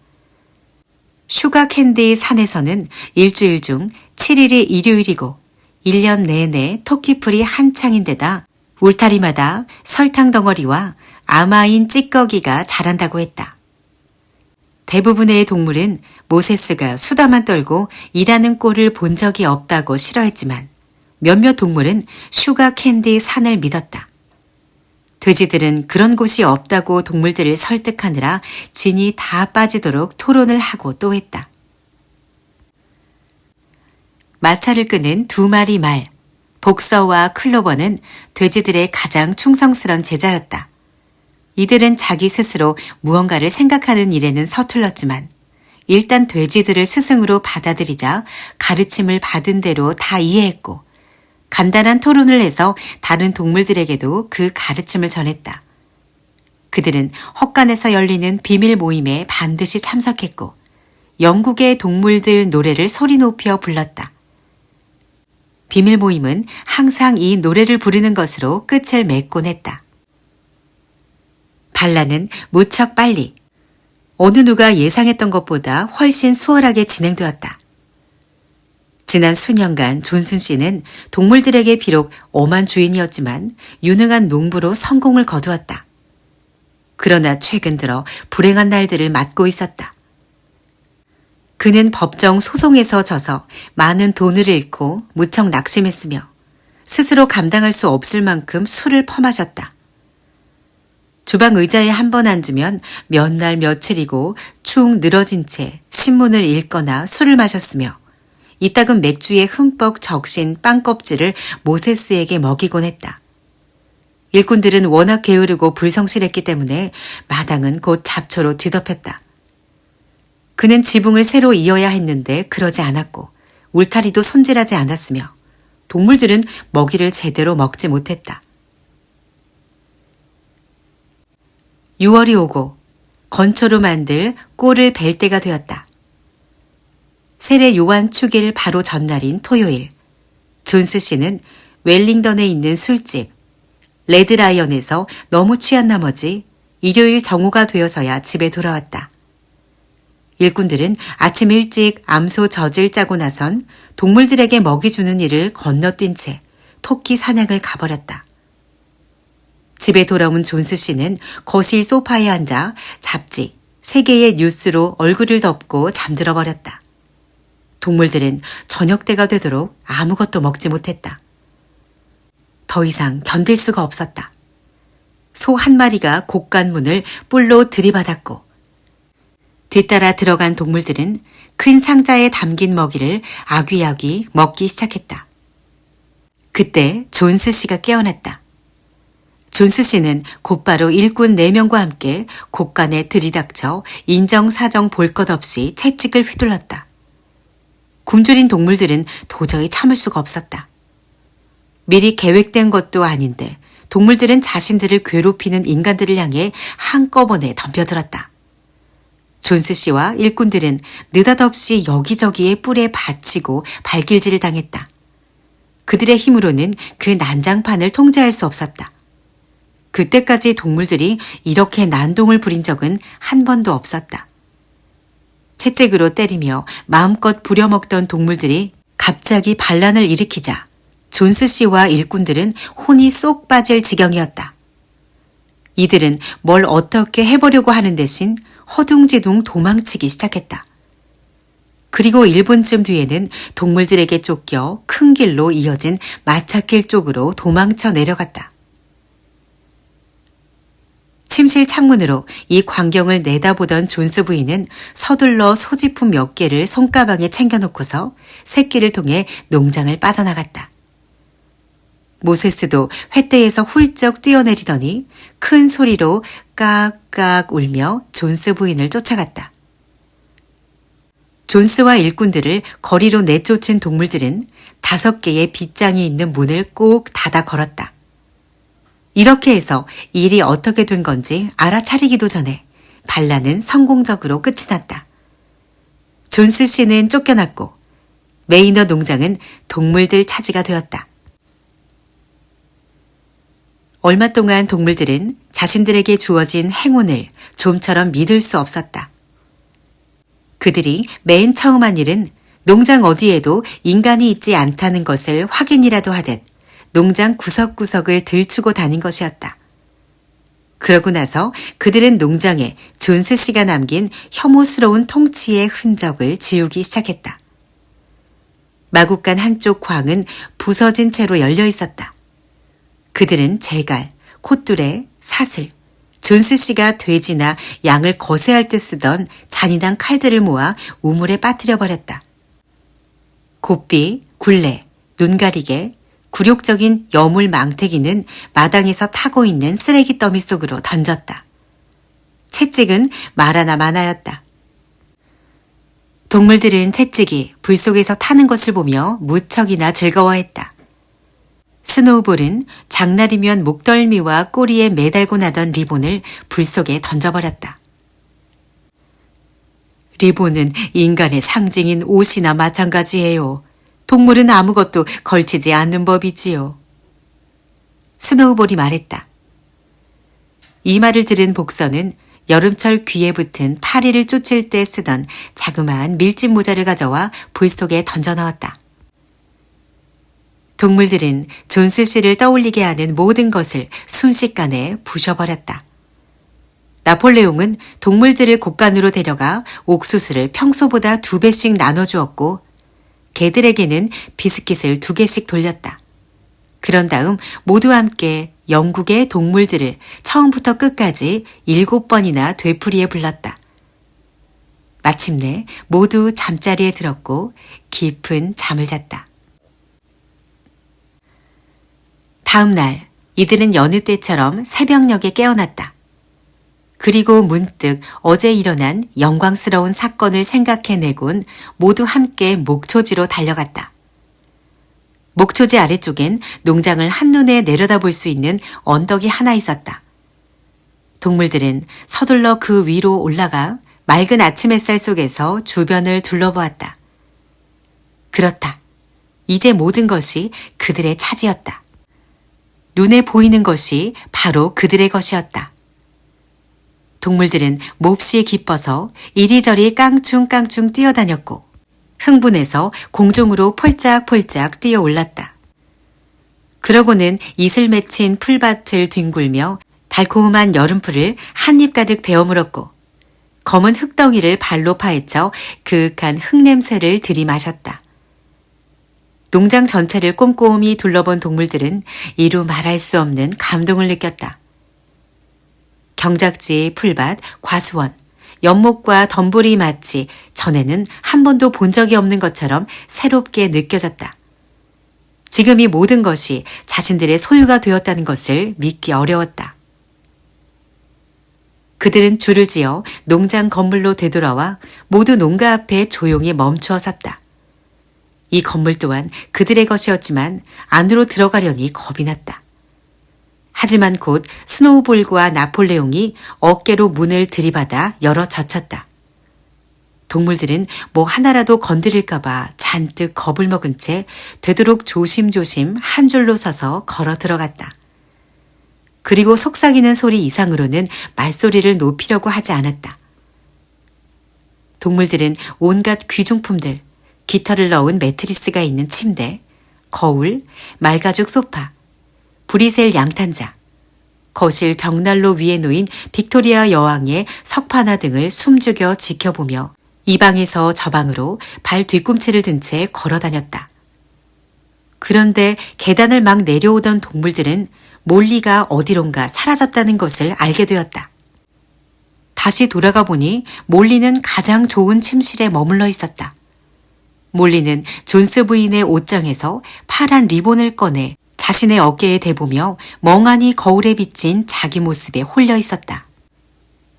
슈가 캔디 산에서는 일주일 중 7일이 일요일이고 1년 내내 토끼풀이 한창인데다 울타리마다 설탕 덩어리와 아마인 찌꺼기가 자란다고 했다. 대부분의 동물은 모세스가 수다만 떨고 일하는 꼴을 본 적이 없다고 싫어했지만 몇몇 동물은 슈가 캔디 산을 믿었다. 돼지들은 그런 곳이 없다고 동물들을 설득하느라 진이 다 빠지도록 토론을 하고 또 했다. 마차를 끄는 두 마리 말, 복서와 클로버는 돼지들의 가장 충성스런 제자였다. 이들은 자기 스스로 무언가를 생각하는 일에는 서툴렀지만 일단 돼지들을 스승으로 받아들이자 가르침을 받은 대로 다 이해했고 간단한 토론을 해서 다른 동물들에게도 그 가르침을 전했다. 그들은 헛간에서 열리는 비밀 모임에 반드시 참석했고 영국의 동물들 노래를 소리 높여 불렀다. 비밀 모임은 항상 이 노래를 부르는 것으로 끝을 맺곤 했다. 반란은 무척 빨리 어느 누가 예상했던 것보다 훨씬 수월하게 진행되었다. 지난 수년간 존슨 씨는 동물들에게 비록 엄한 주인이었지만 유능한 농부로 성공을 거두었다. 그러나 최근 들어 불행한 날들을 맞고 있었다. 그는 법정 소송에서 져서 많은 돈을 잃고 무척 낙심했으며 스스로 감당할 수 없을 만큼 술을 퍼마셨다. 주방 의자에 한 번 앉으면 몇 날 며칠이고 축 늘어진 채 신문을 읽거나 술을 마셨으며 이따금 맥주에 흠뻑 적신 빵 껍질을 모세스에게 먹이곤 했다. 일꾼들은 워낙 게으르고 불성실했기 때문에 마당은 곧 잡초로 뒤덮였다. 그는 지붕을 새로 이어야 했는데 그러지 않았고 울타리도 손질하지 않았으며 동물들은 먹이를 제대로 먹지 못했다. 6월이 오고 건초로 만들 꼴을 벨 때가 되었다. 세례 요한 축일 바로 전날인 토요일, 존스 씨는 웰링던에 있는 술집 레드라이언에서 너무 취한 나머지 일요일 정오가 되어서야 집에 돌아왔다. 일꾼들은 아침 일찍 암소 젖을 짜고 나선 동물들에게 먹이 주는 일을 건너뛴 채 토끼 사냥을 가버렸다. 집에 돌아온 존스 씨는 거실 소파에 앉아 잡지 3개의 뉴스로 얼굴을 덮고 잠들어 버렸다. 동물들은 저녁 때가 되도록 아무것도 먹지 못했다. 더 이상 견딜 수가 없었다. 소 한 마리가 곡간문을 뿔로 들이받았고 뒤따라 들어간 동물들은 큰 상자에 담긴 먹이를 아귀아귀 먹기 시작했다. 그때 존스 씨가 깨어났다. 존스 씨는 곧바로 일꾼 4명과 함께 곡간에 들이닥쳐 인정사정 볼 것 없이 채찍을 휘둘렀다. 굶주린 동물들은 도저히 참을 수가 없었다. 미리 계획된 것도 아닌데 동물들은 자신들을 괴롭히는 인간들을 향해 한꺼번에 덤벼들었다. 존스 씨와 일꾼들은 느닷없이 여기저기에 뿔에 받치고 발길질을 당했다. 그들의 힘으로는 그 난장판을 통제할 수 없었다. 그때까지 동물들이 이렇게 난동을 부린 적은 한 번도 없었다. 채찍으로 때리며 마음껏 부려먹던 동물들이 갑자기 반란을 일으키자 존스 씨와 일꾼들은 혼이 쏙 빠질 지경이었다. 이들은 뭘 어떻게 해보려고 하는 대신 허둥지둥 도망치기 시작했다. 그리고 1분쯤 뒤에는 동물들에게 쫓겨 큰 길로 이어진 마차길 쪽으로 도망쳐 내려갔다. 침실 창문으로 이 광경을 내다보던 존스 부인은 서둘러 소지품 몇 개를 손가방에 챙겨놓고서 새끼를 통해 농장을 빠져나갔다. 모세스도 횃대에서 훌쩍 뛰어내리더니 큰 소리로 깍깍 울며 존스 부인을 쫓아갔다. 존스와 일꾼들을 거리로 내쫓은 동물들은 5개의 빗장이 있는 문을 꼭 닫아 걸었다. 이렇게 해서 일이 어떻게 된 건지 알아차리기도 전에 반란은 성공적으로 끝이 났다. 존스 씨는 쫓겨났고 메이너 농장은 동물들 차지가 되었다. 얼마 동안 동물들은 자신들에게 주어진 행운을 좀처럼 믿을 수 없었다. 그들이 맨 처음 한 일은 농장 어디에도 인간이 있지 않다는 것을 확인이라도 하듯 농장 구석구석을 들추고 다닌 것이었다. 그러고 나서 그들은 농장에 존스 씨가 남긴 혐오스러운 통치의 흔적을 지우기 시작했다. 마구간 한쪽 광은 부서진 채로 열려 있었다. 그들은 제갈, 콧뚜레, 사슬, 존스 씨가 돼지나 양을 거세할 때 쓰던 잔인한 칼들을 모아 우물에 빠뜨려 버렸다. 고삐, 굴레, 눈가리개, 굴욕적인 여물 망태기는 마당에서 타고 있는 쓰레기 더미 속으로 던졌다. 채찍은 말 하나 많아였다. 동물들은 채찍이 불 속에서 타는 것을 보며 무척이나 즐거워했다. 스노우볼은 장날이면 목덜미와 꼬리에 매달고 나던 리본을 불 속에 던져버렸다. 리본은 인간의 상징인 옷이나 마찬가지예요. 동물은 아무것도 걸치지 않는 법이지요. 스노우볼이 말했다. 이 말을 들은 복서는 여름철 귀에 붙은 파리를 쫓을 때 쓰던 자그마한 밀짚 모자를 가져와 불 속에 던져 넣었다. 동물들은 존스 씨를 떠올리게 하는 모든 것을 순식간에 부셔버렸다. 나폴레옹은 동물들을 곳간으로 데려가 옥수수를 평소보다 2배씩 나눠주었고 개들에게는 비스킷을 2개씩 돌렸다. 그런 다음 모두 함께 영국의 동물들을 처음부터 끝까지 7번이나 되풀이해 불렀다. 마침내 모두 잠자리에 들었고 깊은 잠을 잤다. 다음 날 이들은 여느 때처럼 새벽녘에 깨어났다. 그리고 문득 어제 일어난 영광스러운 사건을 생각해내곤 모두 함께 목초지로 달려갔다. 목초지 아래쪽엔 농장을 한눈에 내려다볼 수 있는 언덕이 하나 있었다. 동물들은 서둘러 그 위로 올라가 맑은 아침 햇살 속에서 주변을 둘러보았다. 그렇다. 이제 모든 것이 그들의 차지였다. 눈에 보이는 것이 바로 그들의 것이었다. 동물들은 몹시 기뻐서 이리저리 깡충깡충 뛰어다녔고 흥분해서 공중으로 폴짝폴짝 뛰어올랐다. 그러고는 이슬 맺힌 풀밭을 뒹굴며 달콤한 여름풀을 한 입 가득 베어 물었고 검은 흙덩이를 발로 파헤쳐 그윽한 흙냄새를 들이마셨다. 농장 전체를 꼼꼼히 둘러본 동물들은 이루 말할 수 없는 감동을 느꼈다. 경작지, 풀밭, 과수원, 연못과 덤불이 마치 전에는 한 번도 본 적이 없는 것처럼 새롭게 느껴졌다. 지금 이 모든 것이 자신들의 소유가 되었다는 것을 믿기 어려웠다. 그들은 줄을 지어 농장 건물로 되돌아와 모두 농가 앞에 조용히 멈추어 섰다. 이 건물 또한 그들의 것이었지만 안으로 들어가려니 겁이 났다. 하지만 곧 스노우볼과 나폴레옹이 어깨로 문을 들이받아 열어 젖혔다. 동물들은 뭐 하나라도 건드릴까봐 잔뜩 겁을 먹은 채 되도록 조심조심 한 줄로 서서 걸어 들어갔다. 그리고 속삭이는 소리 이상으로는 말소리를 높이려고 하지 않았다. 동물들은 온갖 귀중품들, 깃털을 넣은 매트리스가 있는 침대, 거울, 말가죽 소파, 브리셀 양탄자, 거실 벽난로 위에 놓인 빅토리아 여왕의 석판화 등을 숨죽여 지켜보며 이 방에서 저 방으로 발 뒤꿈치를 든 채 걸어 다녔다. 그런데 계단을 막 내려오던 동물들은 몰리가 어디론가 사라졌다는 것을 알게 되었다. 다시 돌아가 보니 몰리는 가장 좋은 침실에 머물러 있었다. 몰리는 존스 부인의 옷장에서 파란 리본을 꺼내 자신의 어깨에 대보며 멍하니 거울에 비친 자기 모습에 홀려 있었다.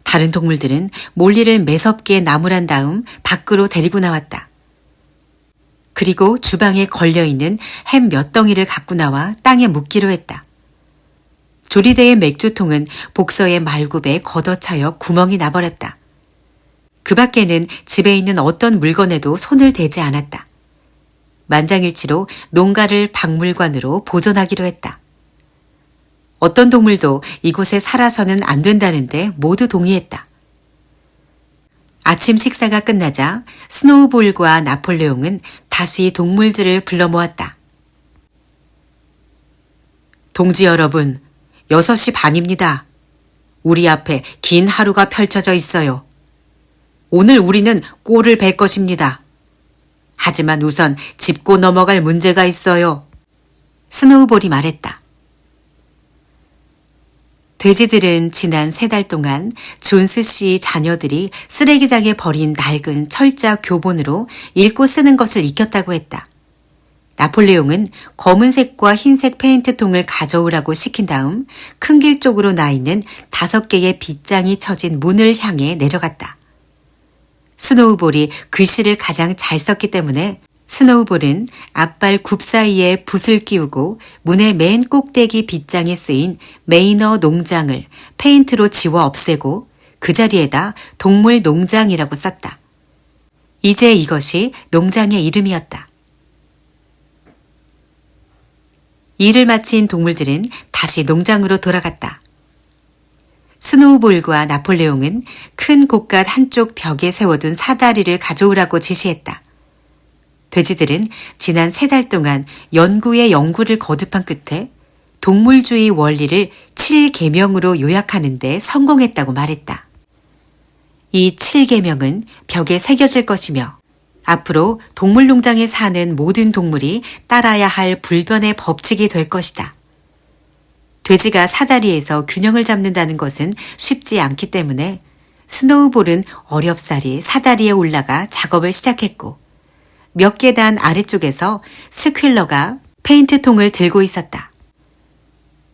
다른 동물들은 몰리를 매섭게 나무란 다음 밖으로 데리고 나왔다. 그리고 주방에 걸려있는 햄 몇 덩이를 갖고 나와 땅에 묻기로 했다. 조리대의 맥주통은 복서의 말굽에 걷어차여 구멍이 나버렸다. 그 밖에는 집에 있는 어떤 물건에도 손을 대지 않았다. 만장일치로 농가를 박물관으로 보존하기로 했다. 어떤 동물도 이곳에 살아서는 안 된다는데 모두 동의했다. 아침 식사가 끝나자 스노우볼과 나폴레옹은 다시 동물들을 불러 모았다. 동지 여러분, 6시 반입니다. 우리 앞에 긴 하루가 펼쳐져 있어요. 오늘 우리는 꼴을 뵐 것입니다. 하지만 우선 짚고 넘어갈 문제가 있어요. 스노우볼이 말했다. 돼지들은 지난 3달 동안 존스 씨 자녀들이 쓰레기장에 버린 낡은 철자 교본으로 읽고 쓰는 것을 익혔다고 했다. 나폴레옹은 검은색과 흰색 페인트통을 가져오라고 시킨 다음 큰 길 쪽으로 나 있는 5개의 빗장이 쳐진 문을 향해 내려갔다. 스노우볼이 글씨를 가장 잘 썼기 때문에 스노우볼은 앞발 굽 사이에 붓을 끼우고 문의 맨 꼭대기 빗장에 쓰인 메이너 농장을 페인트로 지워 없애고 그 자리에다 동물 농장이라고 썼다. 이제 이것이 농장의 이름이었다. 일을 마친 동물들은 다시 농장으로 돌아갔다. 스노우볼과 나폴레옹은 큰 곳갓 한쪽 벽에 세워둔 사다리를 가져오라고 지시했다. 돼지들은 지난 3달 동안 연구에 연구를 거듭한 끝에 동물주의 원리를 7계명으로 요약하는 데 성공했다고 말했다. 이 7계명은 벽에 새겨질 것이며 앞으로 동물농장에 사는 모든 동물이 따라야 할 불변의 법칙이 될 것이다. 돼지가 사다리에서 균형을 잡는다는 것은 쉽지 않기 때문에 스노우볼은 어렵사리 사다리에 올라가 작업을 시작했고 몇 계단 아래쪽에서 스퀼러가 페인트통을 들고 있었다.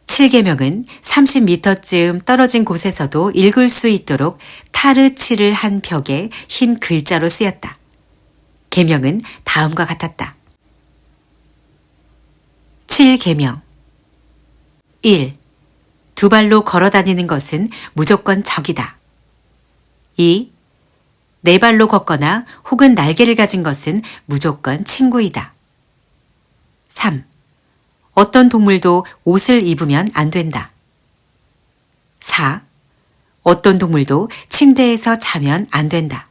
7계명은 30m쯤 떨어진 곳에서도 읽을 수 있도록 타르칠을 한 벽에 흰 글자로 쓰였다. 계명은 다음과 같았다. 7계명 1. 두 발로 걸어 다니는 것은 무조건 적이다. 2. 네 발로 걷거나 혹은 날개를 가진 것은 무조건 친구이다. 3. 어떤 동물도 옷을 입으면 안 된다. 4. 어떤 동물도 침대에서 자면 안 된다.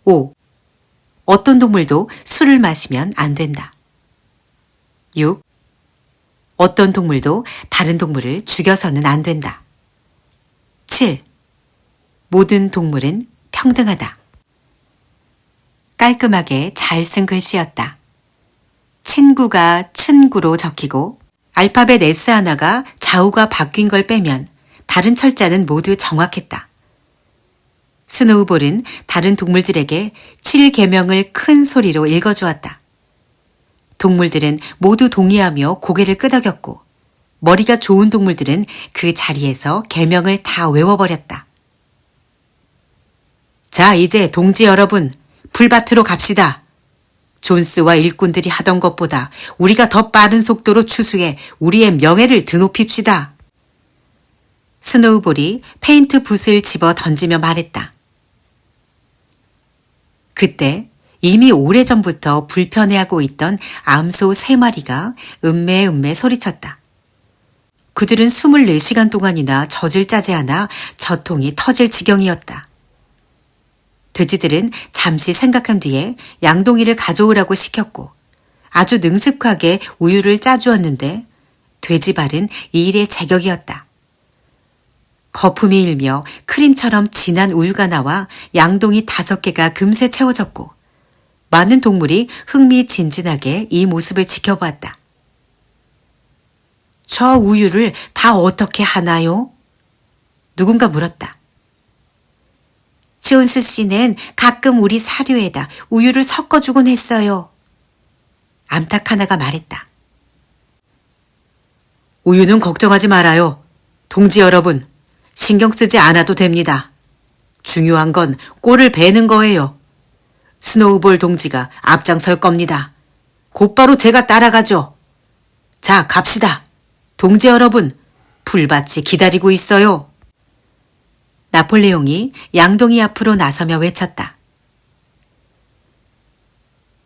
5. 어떤 동물도 술을 마시면 안 된다. 6. 어떤 동물도 다른 동물을 죽여서는 안 된다. 7. 모든 동물은 평등하다. 깔끔하게 잘 쓴 글씨였다. 친구가 친구로 적히고 알파벳 S 하나가 좌우가 바뀐 걸 빼면 다른 철자는 모두 정확했다. 스노우볼은 다른 동물들에게 7계명을 큰 소리로 읽어주었다. 동물들은 모두 동의하며 고개를 끄덕였고 머리가 좋은 동물들은 그 자리에서 계명을 다 외워버렸다. 자, 이제 동지 여러분, 풀밭으로 갑시다. 존스와 일꾼들이 하던 것보다 우리가 더 빠른 속도로 추수해 우리의 명예를 드높입시다. 스노우볼이 페인트 붓을 집어 던지며 말했다. 그때 이미 오래전부터 불편해하고 있던 암소 3마리가 음매음매 소리쳤다. 그들은 24시간 동안이나 젖을 짜지 않아 젖통이 터질 지경이었다. 돼지들은 잠시 생각한 뒤에 양동이를 가져오라고 시켰고 아주 능숙하게 우유를 짜주었는데 돼지발은 이 일의 제격이었다. 거품이 일며 크림처럼 진한 우유가 나와 양동이 5개가 금세 채워졌고 많은 동물이 흥미진진하게 이 모습을 지켜보았다. 저 우유를 다 어떻게 하나요? 누군가 물었다. 존스 씨는 가끔 우리 사료에다 우유를 섞어주곤 했어요. 암탉 하나가 말했다. 우유는 걱정하지 말아요. 동지 여러분, 신경 쓰지 않아도 됩니다. 중요한 건 꼴을 베는 거예요. 스노우볼 동지가 앞장설 겁니다. 곧바로 제가 따라가죠. 자, 갑시다. 동지 여러분, 풀밭이 기다리고 있어요. 나폴레옹이 양동이 앞으로 나서며 외쳤다.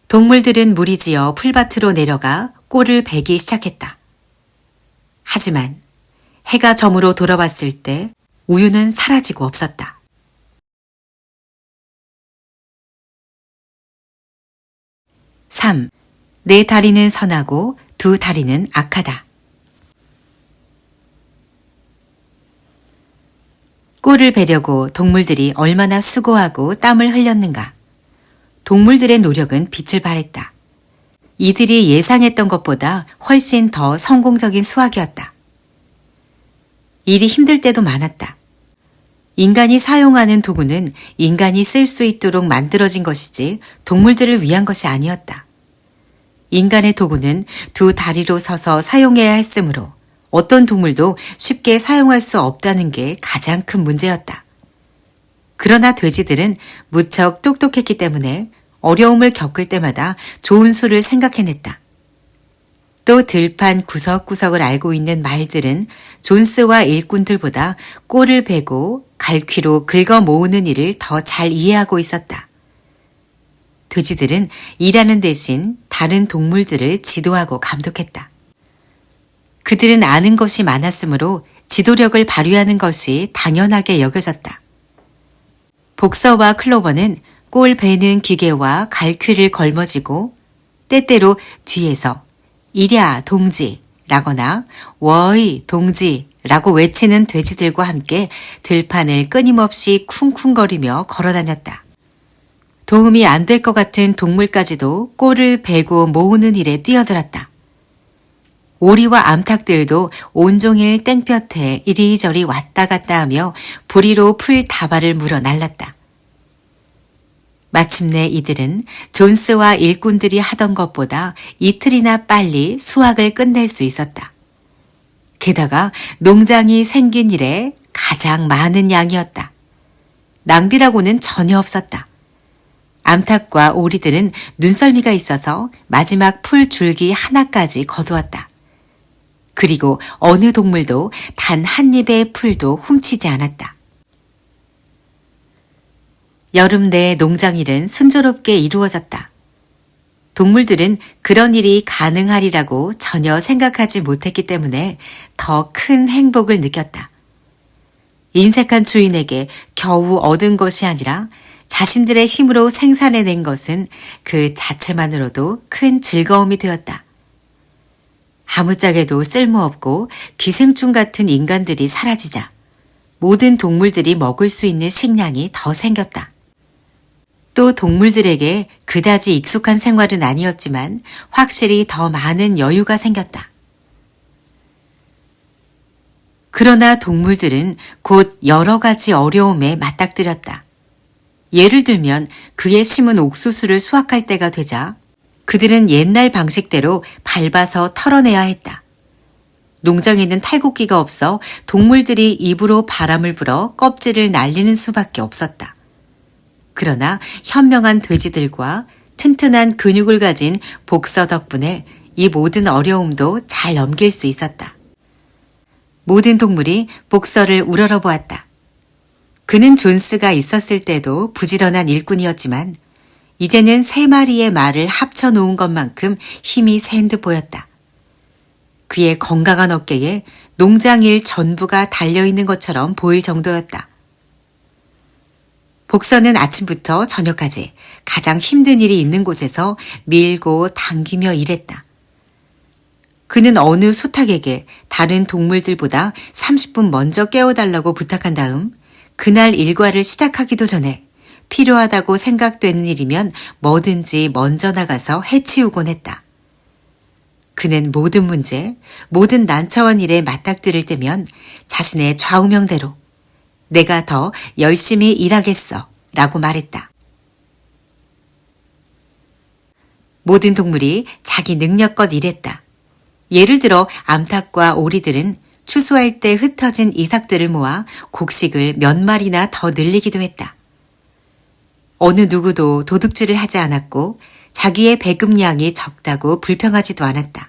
동물들은 무리지어 풀밭으로 내려가 꼴을 베기 시작했다. 하지만 해가 저물어 돌아왔을 때 우유는 사라지고 없었다. (3) 네 다리는 선하고 2 다리는 악하다. 꼴을 베려고 동물들이 얼마나 수고하고 땀을 흘렸는가. 동물들의 노력은 빛을 발했다. 이들이 예상했던 것보다 훨씬 더 성공적인 수확이었다. 일이 힘들 때도 많았다. 인간이 사용하는 도구는 인간이 쓸 수 있도록 만들어진 것이지 동물들을 위한 것이 아니었다. 인간의 도구는 2 다리로 서서 사용해야 했으므로 어떤 동물도 쉽게 사용할 수 없다는 게 가장 큰 문제였다. 그러나 돼지들은 무척 똑똑했기 때문에 어려움을 겪을 때마다 좋은 수를 생각해냈다. 또 들판 구석구석을 알고 있는 말들은 존스와 일꾼들보다 꼴을 베고 갈퀴로 긁어 모으는 일을 더 잘 이해하고 있었다. 돼지들은 일하는 대신 다른 동물들을 지도하고 감독했다. 그들은 아는 것이 많았으므로 지도력을 발휘하는 것이 당연하게 여겨졌다. 복서와 클로버는 꼴 베는 기계와 갈퀴를 걸머쥐고 때때로 뒤에서 이랴 동지 라거나 워이 동지 라고 외치는 돼지들과 함께 들판을 끊임없이 쿵쿵거리며 걸어다녔다. 도움이 안 될 것 같은 동물까지도 꼴을 베고 모으는 일에 뛰어들었다. 오리와 암탉들도 온종일 땡볕에 이리저리 왔다 갔다 하며 부리로 풀 다발을 물어 날랐다. 마침내 이들은 존스와 일꾼들이 하던 것보다 이틀이나 빨리 수확을 끝낼 수 있었다. 게다가 농장이 생긴 이래 가장 많은 양이었다. 낭비라고는 전혀 없었다. 암탉과 오리들은 눈썰미가 있어서 마지막 풀 줄기 하나까지 거두었다. 그리고 어느 동물도 단 한 입의 풀도 훔치지 않았다. 여름 내 농장일은 순조롭게 이루어졌다. 동물들은 그런 일이 가능하리라고 전혀 생각하지 못했기 때문에 더 큰 행복을 느꼈다. 인색한 주인에게 겨우 얻은 것이 아니라 자신들의 힘으로 생산해낸 것은 그 자체만으로도 큰 즐거움이 되었다. 아무짝에도 쓸모없고 기생충 같은 인간들이 사라지자 모든 동물들이 먹을 수 있는 식량이 더 생겼다. 또 동물들에게 그다지 익숙한 생활은 아니었지만 확실히 더 많은 여유가 생겼다. 그러나 동물들은 곧 여러 가지 어려움에 맞닥뜨렸다. 예를 들면 그의 심은 옥수수를 수확할 때가 되자 그들은 옛날 방식대로 밟아서 털어내야 했다. 농장에는 탈곡기가 없어 동물들이 입으로 바람을 불어 껍질을 날리는 수밖에 없었다. 그러나 현명한 돼지들과 튼튼한 근육을 가진 복서 덕분에 이 모든 어려움도 잘 넘길 수 있었다. 모든 동물이 복서를 우러러 보았다. 그는 존스가 있었을 때도 부지런한 일꾼이었지만 이제는 3마리의 말을 합쳐놓은 것만큼 힘이 센 듯 보였다. 그의 건강한 어깨에 농장일 전부가 달려있는 것처럼 보일 정도였다. 복서는 아침부터 저녁까지 가장 힘든 일이 있는 곳에서 밀고 당기며 일했다. 그는 어느 소탁에게 다른 동물들보다 30분 먼저 깨워달라고 부탁한 다음 그날 일과를 시작하기도 전에 필요하다고 생각되는 일이면 뭐든지 먼저 나가서 해치우곤 했다. 그는 모든 문제, 모든 난처한 일에 맞닥뜨릴 때면 자신의 좌우명대로 내가 더 열심히 일하겠어 라고 말했다. 모든 동물이 자기 능력껏 일했다. 예를 들어 암탉과 오리들은 추수할 때 흩어진 이삭들을 모아 곡식을 몇 마리나 더 늘리기도 했다. 어느 누구도 도둑질을 하지 않았고 자기의 배급량이 적다고 불평하지도 않았다.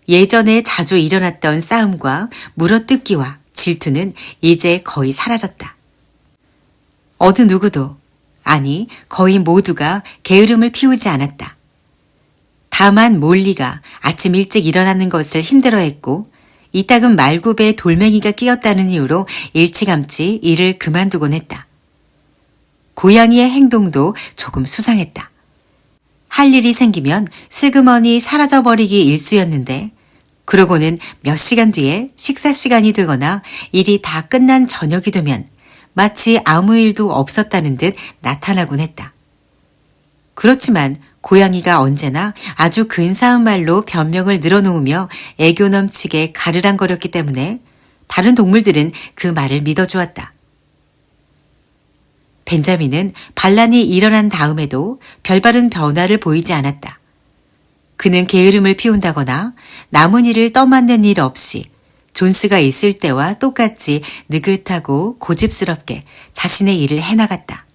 예전에 자주 일어났던 싸움과 물어뜯기와 질투는 이제 거의 사라졌다. 어느 누구도, 아니 거의 모두가 게으름을 피우지 않았다. 다만 몰리가 아침 일찍 일어나는 것을 힘들어했고 이따금 말굽에 돌멩이가 끼었다는 이유로 일찌감치 일을 그만두곤 했다. 고양이의 행동도 조금 수상했다. 할 일이 생기면 슬그머니 사라져버리기 일쑤였는데 그러고는 몇 시간 뒤에 식사 시간이 되거나 일이 다 끝난 저녁이 되면 마치 아무 일도 없었다는 듯 나타나곤 했다. 그렇지만 고양이가 언제나 아주 근사한 말로 변명을 늘어놓으며 애교 넘치게 가르랑거렸기 때문에 다른 동물들은 그 말을 믿어주었다. 벤자민은 반란이 일어난 다음에도 별다른 변화를 보이지 않았다. 그는 게으름을 피운다거나 남은 일을 떠맡는 일 없이 존스가 있을 때와 똑같이 느긋하고 고집스럽게 자신의 일을 해나갔다.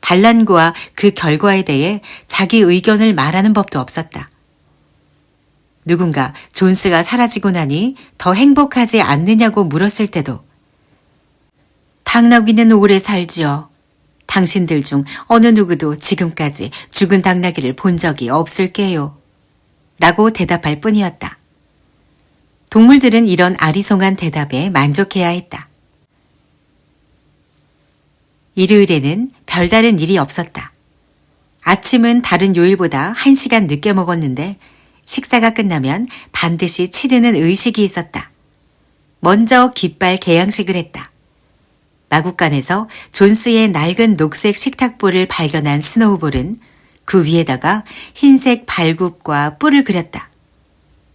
반란과 그 결과에 대해 자기 의견을 말하는 법도 없었다. 누군가 존스가 사라지고 나니 더 행복하지 않느냐고 물었을 때도 당나귀는 오래 살지요. 당신들 중 어느 누구도 지금까지 죽은 당나귀를 본 적이 없을게요. 라고 대답할 뿐이었다. 동물들은 이런 아리송한 대답에 만족해야 했다. 일요일에는 별다른 일이 없었다. 아침은 다른 요일보다 1시간 늦게 먹었는데 식사가 끝나면 반드시 치르는 의식이 있었다. 먼저 깃발 개양식을 했다. 마구간에서 존스의 낡은 녹색 식탁볼을 발견한 스노우볼은 그 위에다가 흰색 발굽과 뿔을 그렸다.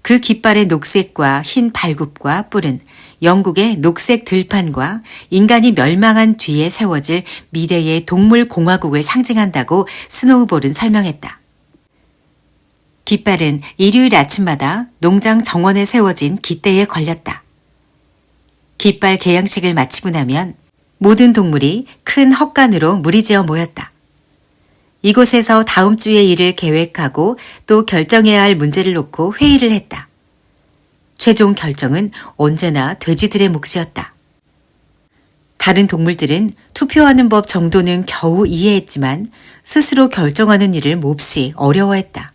그 깃발의 녹색과 흰 발굽과 뿔은 영국의 녹색 들판과 인간이 멸망한 뒤에 세워질 미래의 동물공화국을 상징한다고 스노우볼은 설명했다. 깃발은 일요일 아침마다 농장 정원에 세워진 깃대에 걸렸다. 깃발 개양식을 마치고 나면 모든 동물이 큰 헛간으로 무리지어 모였다. 이곳에서 다음 주의 일을 계획하고 또 결정해야 할 문제를 놓고 회의를 했다. 최종 결정은 언제나 돼지들의 몫이었다. 다른 동물들은 투표하는 법 정도는 겨우 이해했지만 스스로 결정하는 일을 몹시 어려워했다.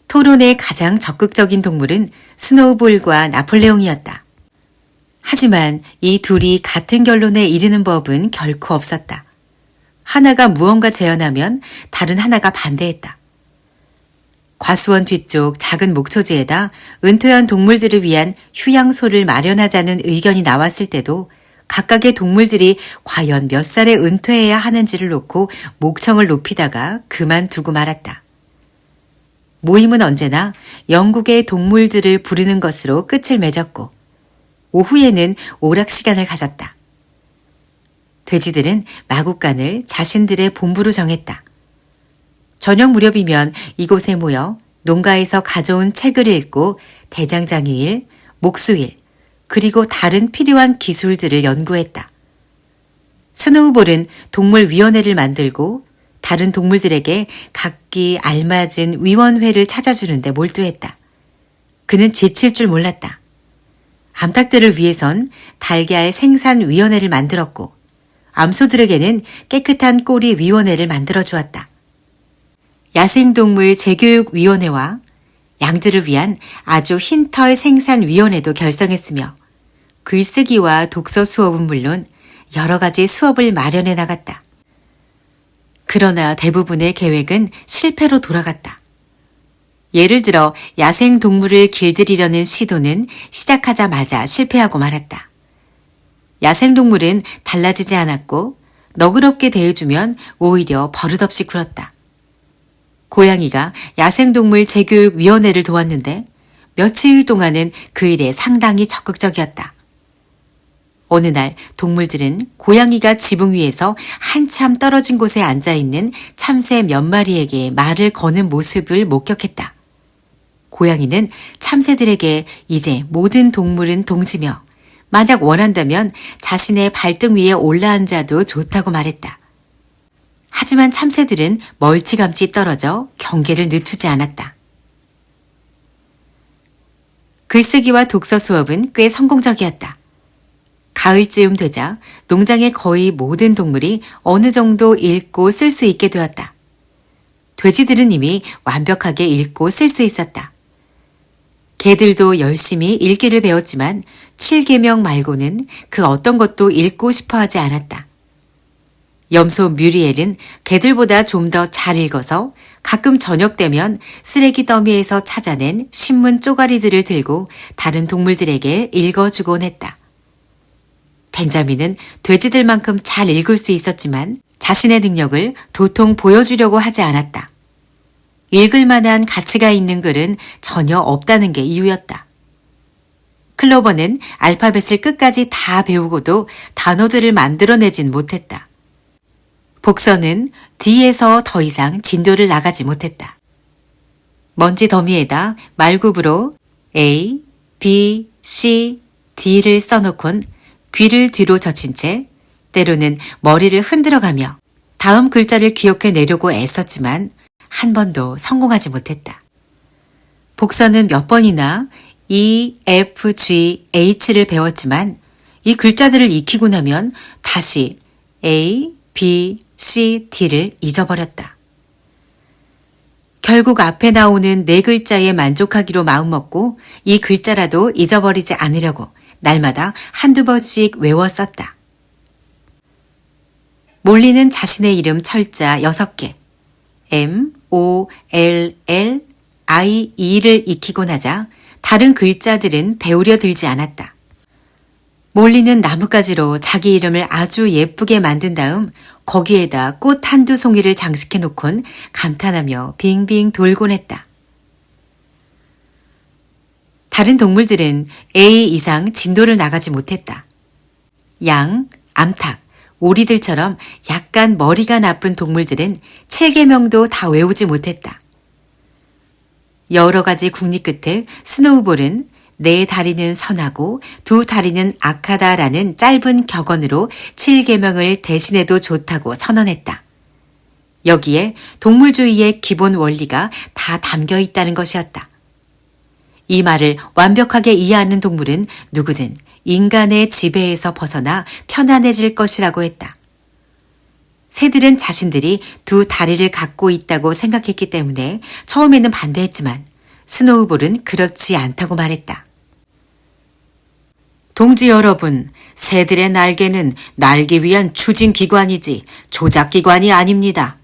토론의 가장 적극적인 동물은 스노우볼과 나폴레옹이었다. 하지만 이 둘이 같은 결론에 이르는 법은 결코 없었다. 하나가 무언가 제안하면 다른 하나가 반대했다. 과수원 뒤쪽 작은 목초지에다 은퇴한 동물들을 위한 휴양소를 마련하자는 의견이 나왔을 때도 각각의 동물들이 과연 몇 살에 은퇴해야 하는지를 놓고 목청을 높이다가 그만두고 말았다. 모임은 언제나 영국의 동물들을 부르는 것으로 끝을 맺었고 오후에는 오락 시간을 가졌다. 돼지들은 마구간을 자신들의 본부로 정했다. 저녁 무렵이면 이곳에 모여 농가에서 가져온 책을 읽고 대장장이일, 목수일, 그리고 다른 필요한 기술들을 연구했다. 스노우볼은 동물위원회를 만들고 다른 동물들에게 각기 알맞은 위원회를 찾아주는데 몰두했다. 그는 지칠 줄 몰랐다. 암탉들을 위해선 달걀 생산위원회를 만들었고 암소들에게는 깨끗한 꼬리 위원회를 만들어 주었다. 야생동물 재교육위원회와 양들을 위한 아주 흰털 생산위원회도 결성했으며 글쓰기와 독서 수업은 물론 여러 가지 수업을 마련해 나갔다. 그러나 대부분의 계획은 실패로 돌아갔다. 예를 들어 야생동물을 길들이려는 시도는 시작하자마자 실패하고 말았다. 야생동물은 달라지지 않았고 너그럽게 대해주면 오히려 버릇없이 굴었다. 고양이가 야생동물 재교육위원회를 도왔는데 며칠 동안은 그 일에 상당히 적극적이었다. 어느 날 동물들은 고양이가 지붕 위에서 한참 떨어진 곳에 앉아있는 참새 몇 마리에게 말을 거는 모습을 목격했다. 고양이는 참새들에게 이제 모든 동물은 동지며 만약 원한다면 자신의 발등 위에 올라앉아도 좋다고 말했다. 하지만 참새들은 멀찌감치 떨어져 경계를 늦추지 않았다. 글쓰기와 독서 수업은 꽤 성공적이었다. 가을쯤 되자 농장의 거의 모든 동물이 어느 정도 읽고 쓸 수 있게 되었다. 돼지들은 이미 완벽하게 읽고 쓸 수 있었다. 개들도 열심히 읽기를 배웠지만 7계명 말고는 그 어떤 것도 읽고 싶어 하지 않았다. 염소 뮤리엘은 개들보다 좀 더 잘 읽어서 가끔 저녁 되면 쓰레기 더미에서 찾아낸 신문 쪼가리들을 들고 다른 동물들에게 읽어주곤 했다. 벤자민은 돼지들만큼 잘 읽을 수 있었지만 자신의 능력을 도통 보여주려고 하지 않았다. 읽을 만한 가치가 있는 글은 전혀 없다는 게 이유였다. 클로버는 알파벳을 끝까지 다 배우고도 단어들을 만들어내진 못했다. 복서는 D에서 더 이상 진도를 나가지 못했다. 먼지 더미에다 말굽으로 A, B, C, D를 써놓곤 귀를 뒤로 젖힌 채 때로는 머리를 흔들어가며 다음 글자를 기억해내려고 애썼지만 한 번도 성공하지 못했다. 복서는 몇 번이나 E, F, G, H를 배웠지만 이 글자들을 익히고 나면 다시 A, B, C, D를 잊어버렸다. 결국 앞에 나오는 네 글자에 만족하기로 마음먹고 이 글자라도 잊어버리지 않으려고 날마다 한두 번씩 외워 썼다. 몰리는 자신의 이름 철자 6개, M, O, L, L, I, E를 익히고 나자 다른 글자들은 배우려 들지 않았다. 몰리는 나뭇가지로 자기 이름을 아주 예쁘게 만든 다음 거기에다 꽃 한두 송이를 장식해 놓곤 감탄하며 빙빙 돌곤 했다. 다른 동물들은 A 이상 진도를 나가지 못했다. 양, 암탉, 오리들처럼 약간 머리가 나쁜 동물들은 7계명도 다 외우지 못했다. 여러 가지 국리 끝에 스노우볼은 네 다리는 선하고 두 다리는 악하다라는 짧은 격언으로 7계명을 대신해도 좋다고 선언했다. 여기에 동물주의의 기본 원리가 다 담겨 있다는 것이었다. 이 말을 완벽하게 이해하는 동물은 누구든 인간의 지배에서 벗어나 편안해질 것이라고 했다. 새들은 자신들이 두 다리를 갖고 있다고 생각했기 때문에 처음에는 반대했지만 스노우볼은 그렇지 않다고 말했다. 동지 여러분, 새들의 날개는 날기 위한 추진기관이지 조작기관이 아닙니다.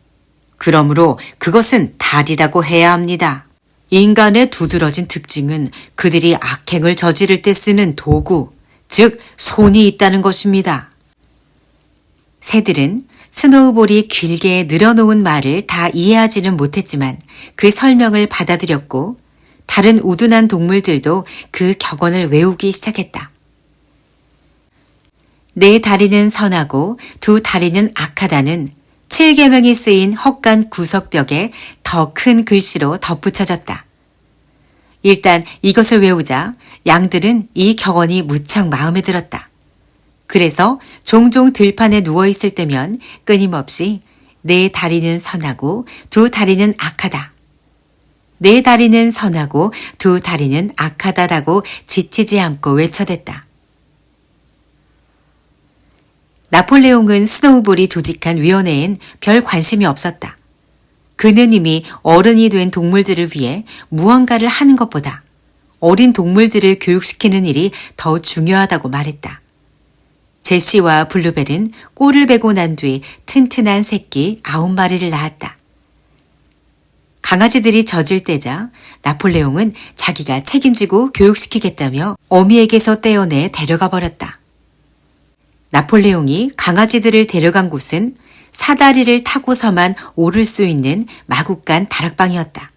그러므로 그것은 다리라고 해야 합니다. 인간의 두드러진 특징은 그들이 악행을 저지를 때 쓰는 도구, 즉 손이 있다는 것입니다. 새들은 스노우볼이 길게 늘어놓은 말을 다 이해하지는 못했지만 그 설명을 받아들였고 다른 우둔한 동물들도 그 격언을 외우기 시작했다. 네 다리는 선하고 두 다리는 악하다는 7계명이 쓰인 헛간 구석벽에 더 큰 글씨로 덧붙여졌다. 일단 이것을 외우자 양들은 이 격언이 무척 마음에 들었다. 그래서 종종 들판에 누워있을 때면 끊임없이 내 다리는 선하고 두 다리는 악하다. 내 다리는 선하고 두 다리는 악하다라고 지치지 않고 외쳐댔다. 나폴레옹은 스노우볼이 조직한 위원회엔 별 관심이 없었다. 그는 이미 어른이 된 동물들을 위해 무언가를 하는 것보다 어린 동물들을 교육시키는 일이 더 중요하다고 말했다. 제시와 블루벨은 꼴을 베고 난 뒤 튼튼한 새끼 9마리를 낳았다. 강아지들이 젖을 떼자 나폴레옹은 자기가 책임지고 교육시키겠다며 어미에게서 떼어내 데려가 버렸다. 나폴레옹이 강아지들을 데려간 곳은 사다리를 타고서만 오를 수 있는 마구간 다락방이었다.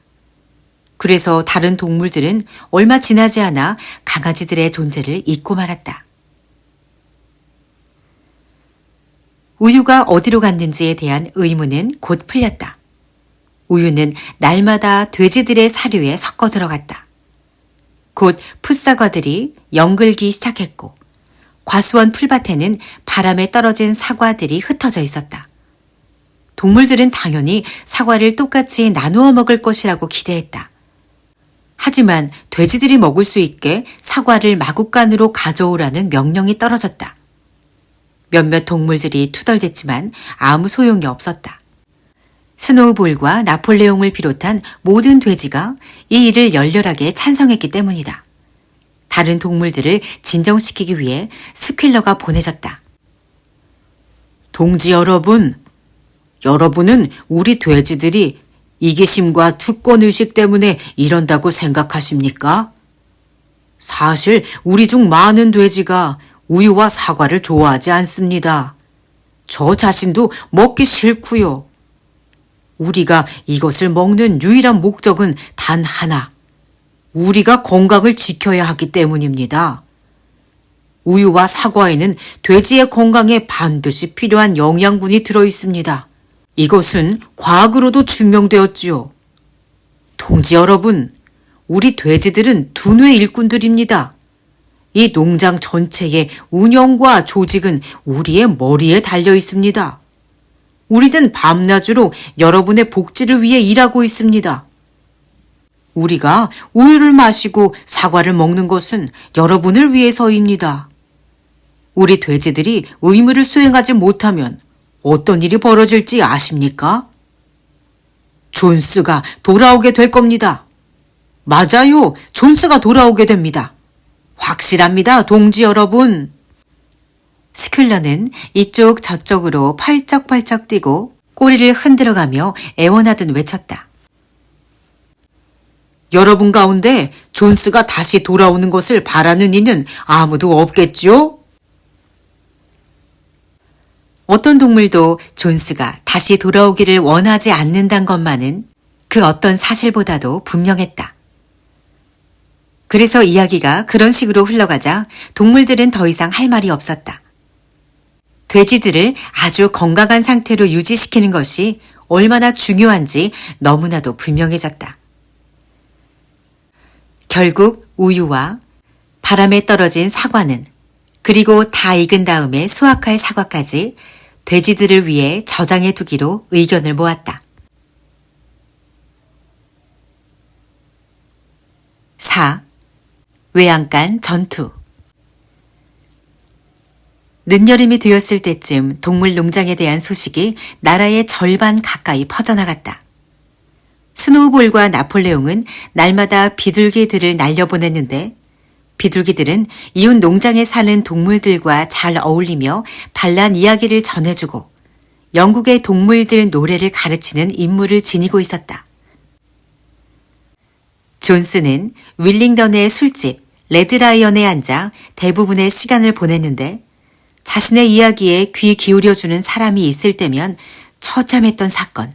그래서 다른 동물들은 얼마 지나지 않아 강아지들의 존재를 잊고 말았다. 우유가 어디로 갔는지에 대한 의문은 곧 풀렸다. 우유는 날마다 돼지들의 사료에 섞어 들어갔다. 곧 풋사과들이 연글기 시작했고 과수원 풀밭에는 바람에 떨어진 사과들이 흩어져 있었다. 동물들은 당연히 사과를 똑같이 나누어 먹을 것이라고 기대했다. 하지만 돼지들이 먹을 수 있게 사과를 마구간으로 가져오라는 명령이 떨어졌다. 몇몇 동물들이 투덜댔지만 아무 소용이 없었다. 스노우볼과 나폴레옹을 비롯한 모든 돼지가 이 일을 열렬하게 찬성했기 때문이다. 다른 동물들을 진정시키기 위해 스퀼러가 보내졌다. 동지 여러분, 여러분은 우리 돼지들이 이기심과 특권의식 때문에 이런다고 생각하십니까? 사실 우리 중 많은 돼지가 우유와 사과를 좋아하지 않습니다. 저 자신도 먹기 싫고요. 우리가 이것을 먹는 유일한 목적은 단 하나. 우리가 건강을 지켜야 하기 때문입니다. 우유와 사과에는 돼지의 건강에 반드시 필요한 영양분이 들어있습니다. 이것은 과학으로도 증명되었지요. 동지 여러분, 우리 돼지들은 두뇌 일꾼들입니다. 이 농장 전체의 운영과 조직은 우리의 머리에 달려 있습니다. 우리는 밤낮으로 여러분의 복지를 위해 일하고 있습니다. 우리가 우유를 마시고 사과를 먹는 것은 여러분을 위해서입니다. 우리 돼지들이 의무를 수행하지 못하면 어떤 일이 벌어질지 아십니까? 존스가 돌아오게 될 겁니다. 맞아요, 존스가 돌아오게 됩니다. 확실합니다, 동지 여러분. 스퀼러는 이쪽 저쪽으로 펄쩍펄쩍 뛰고 꼬리를 흔들어가며 애원하듯 외쳤다. 여러분 가운데 존스가 다시 돌아오는 것을 바라는 이는 아무도 없겠지요? 어떤 동물도 존스가 다시 돌아오기를 원하지 않는다는 것만은 그 어떤 사실보다도 분명했다. 그래서 이야기가 그런 식으로 흘러가자 동물들은 더 이상 할 말이 없었다. 돼지들을 아주 건강한 상태로 유지시키는 것이 얼마나 중요한지 너무나도 분명해졌다. 결국 우유와 바람에 떨어진 사과는 그리고 다 익은 다음에 수확할 사과까지 돼지들을 위해 저장해 두기로 의견을 모았다. 4. 외양간 전투. 늦여름이 되었을 때쯤 동물 농장에 대한 소식이 나라의 절반 가까이 퍼져나갔다. 스노우볼과 나폴레옹은 날마다 비둘기들을 날려보냈는데 비둘기들은 이웃 농장에 사는 동물들과 잘 어울리며 반란 이야기를 전해주고 영국의 동물들 노래를 가르치는 임무를 지니고 있었다. 존스는 윌링던의 술집 레드라이언에 앉아 대부분의 시간을 보냈는데 자신의 이야기에 귀 기울여주는 사람이 있을 때면 처참했던 사건,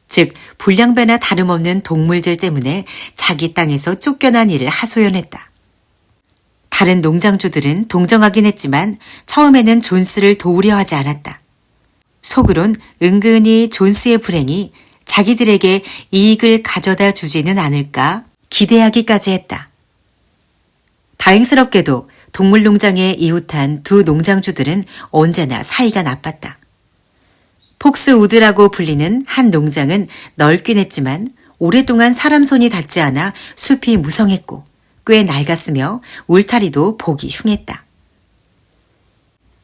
즉 불량배나 다름없는 동물들 때문에 자기 땅에서 쫓겨난 일을 하소연했다. 다른 농장주들은 동정하긴 했지만 처음에는 존스를 도우려 하지 않았다. 속으론 은근히 존스의 불행이 자기들에게 이익을 가져다 주지는 않을까 기대하기까지 했다. 다행스럽게도 동물농장에 이웃한 두 농장주들은 언제나 사이가 나빴다. 폭스우드라고 불리는 한 농장은 넓긴 했지만 오랫동안 사람 손이 닿지 않아 숲이 무성했고 꽤 낡았으며 울타리도 보기 흉했다.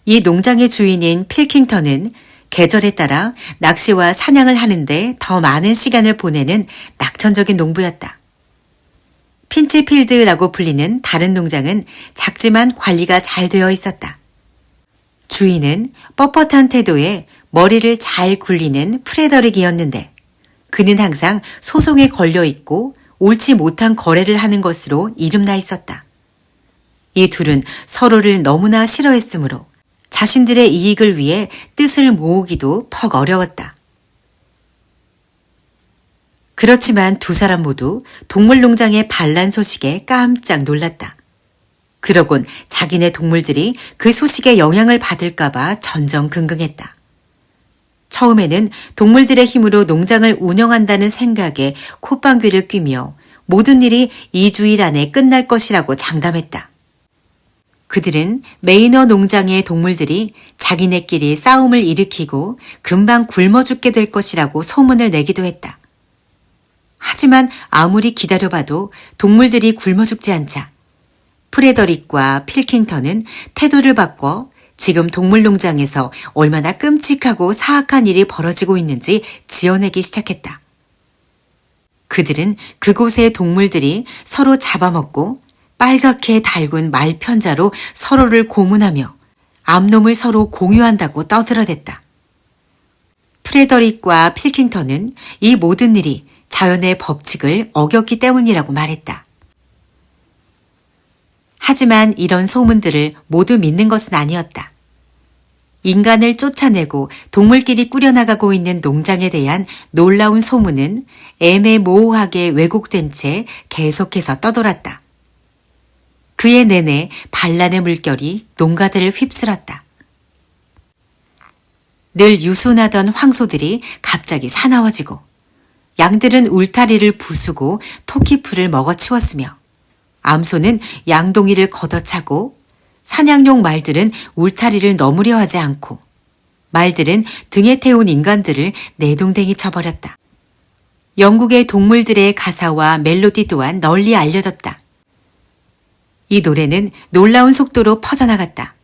이 농장의 주인인 필킹턴은 계절에 따라 낚시와 사냥을 하는데 더 많은 시간을 보내는 낙천적인 농부였다. 핀치필드라고 불리는 다른 농장은 작지만 관리가 잘 되어 있었다. 주인은 뻣뻣한 태도에 머리를 잘 굴리는 프레더릭이었는데 그는 항상 소송에 걸려 있고 옳지 못한 거래를 하는 것으로 이름나 있었다. 이 둘은 서로를 너무나 싫어했으므로 자신들의 이익을 위해 뜻을 모으기도 퍽 어려웠다. 그렇지만 두 사람 모두 동물농장의 반란 소식에 깜짝 놀랐다. 그러곤 자기네 동물들이 그 소식에 영향을 받을까봐 전전긍긍했다. 처음에는 동물들의 힘으로 농장을 운영한다는 생각에 콧방귀를 뀌며 모든 일이 2주일 안에 끝날 것이라고 장담했다. 그들은 메이너 농장의 동물들이 자기네끼리 싸움을 일으키고 금방 굶어 죽게 될 것이라고 소문을 내기도 했다. 하지만 아무리 기다려봐도 동물들이 굶어 죽지 않자 프레더릭과 필킹턴은 태도를 바꿔 지금 동물농장에서 얼마나 끔찍하고 사악한 일이 벌어지고 있는지 지어내기 시작했다. 그들은 그곳의 동물들이 서로 잡아먹고 빨갛게 달군 말편자로 서로를 고문하며 암놈을 서로 공유한다고 떠들어댔다. 프레더릭과 필킹턴은 이 모든 일이 자연의 법칙을 어겼기 때문이라고 말했다. 하지만 이런 소문들을 모두 믿는 것은 아니었다. 인간을 쫓아내고 동물끼리 꾸려나가고 있는 농장에 대한 놀라운 소문은 애매모호하게 왜곡된 채 계속해서 떠돌았다. 그해 내내 반란의 물결이 농가들을 휩쓸었다. 늘 유순하던 황소들이 갑자기 사나워지고 양들은 울타리를 부수고 토끼풀을 먹어치웠으며 암소는 양동이를 걷어차고 사냥용 말들은 울타리를 넘으려 하지 않고 말들은 등에 태운 인간들을 내동댕이 쳐버렸다. 영국의 동물들의 가사와 멜로디 또한 널리 알려졌다. 이 노래는 놀라운 속도로 퍼져나갔다.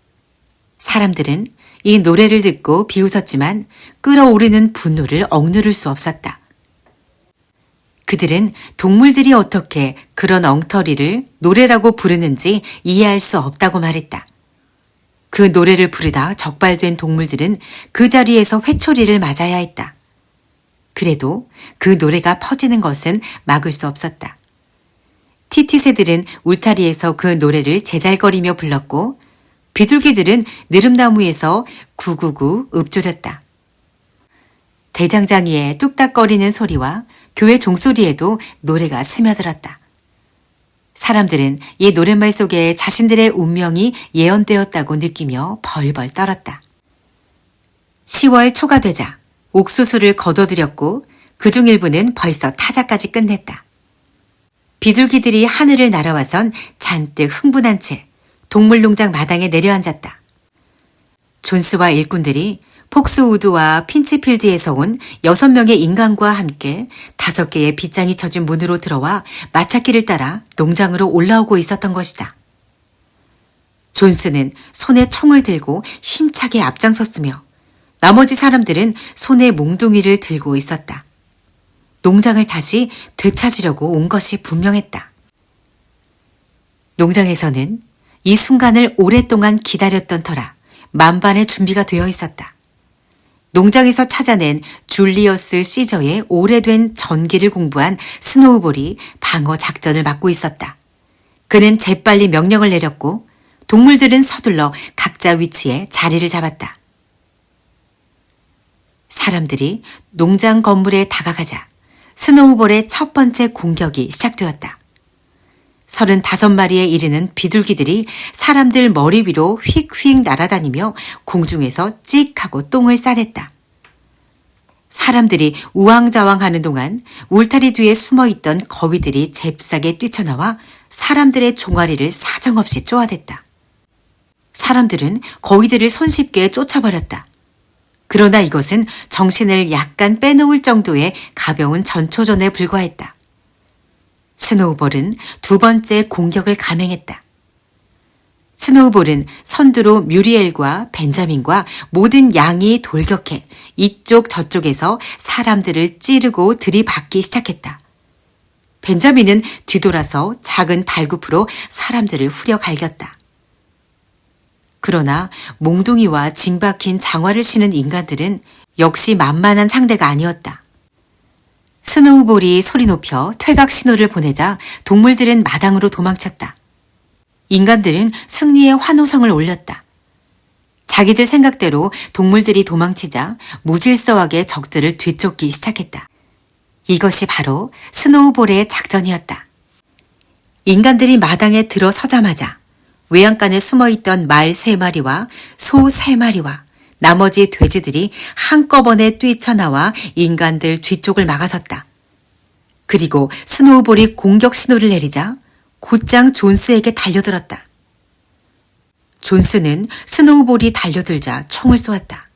사람들은 이 노래를 듣고 비웃었지만 끓어오르는 분노를 억누를 수 없었다. 그들은 동물들이 어떻게 그런 엉터리를 노래라고 부르는지 이해할 수 없다고 말했다. 그 노래를 부르다 적발된 동물들은 그 자리에서 회초리를 맞아야 했다. 그래도 그 노래가 퍼지는 것은 막을 수 없었다. 티티새들은 울타리에서 그 노래를 제잘거리며 불렀고 비둘기들은 느릅나무에서 구구구 읊조렸다. 대장장이의 뚝딱거리는 소리와 교회 종소리에도 노래가 스며들었다. 사람들은 이 노랫말 속에 자신들의 운명이 예언되었다고 느끼며 벌벌 떨었다. 10월 초가 되자 옥수수를 거둬들였고 그중 일부는 벌써 타자까지 끝냈다. 비둘기들이 하늘을 날아와선 잔뜩 흥분한 채 동물농장 마당에 내려앉았다. 존스와 일꾼들이 폭스우드와 핀치필드에서 온 6명의 인간과 함께 5개의 빗장이 쳐진 문으로 들어와 마차길을 따라 농장으로 올라오고 있었던 것이다. 존스는 손에 총을 들고 힘차게 앞장섰으며 나머지 사람들은 손에 몽둥이를 들고 있었다. 농장을 다시 되찾으려고 온 것이 분명했다. 농장에서는 이 순간을 오랫동안 기다렸던 터라 만반의 준비가 되어 있었다. 농장에서 찾아낸 줄리어스 시저의 오래된 전기를 공부한 스노우볼이 방어 작전을 맡고 있었다. 그는 재빨리 명령을 내렸고 동물들은 서둘러 각자 위치에 자리를 잡았다. 사람들이 농장 건물에 다가가자 스노우볼의 첫 번째 공격이 시작되었다. 35마리에 이르는 비둘기들이 사람들 머리 위로 휙휙 날아다니며 공중에서 찍 하고 똥을 싸댔다. 사람들이 우왕좌왕하는 동안 울타리 뒤에 숨어있던 거위들이 잽싸게 뛰쳐나와 사람들의 종아리를 사정없이 쪼아댔다. 사람들은 거위들을 손쉽게 쫓아버렸다. 그러나 이것은 정신을 약간 빼놓을 정도의 가벼운 전초전에 불과했다. 스노우볼은 두 번째 공격을 감행했다. 스노우볼은 선두로 뮤리엘과 벤자민과 모든 양이 돌격해 이쪽 저쪽에서 사람들을 찌르고 들이받기 시작했다. 벤자민은 뒤돌아서 작은 발굽으로 사람들을 후려 갈겼다. 그러나 몽둥이와 징박힌 장화를 신은 인간들은 역시 만만한 상대가 아니었다. 스노우볼이 소리 높여 퇴각 신호를 보내자 동물들은 마당으로 도망쳤다. 인간들은 승리의 환호성을 올렸다. 자기들 생각대로 동물들이 도망치자 무질서하게 적들을 뒤쫓기 시작했다. 이것이 바로 스노우볼의 작전이었다. 인간들이 마당에 들어서자마자 외양간에 숨어있던 말 3마리와 소 3마리와 나머지 돼지들이 한꺼번에 뛰쳐나와 인간들 뒤쪽을 막아섰다. 그리고 스노우볼이 공격 신호를 내리자 곧장 존스에게 달려들었다. 존스는 스노우볼이 달려들자 총을 쏘았다.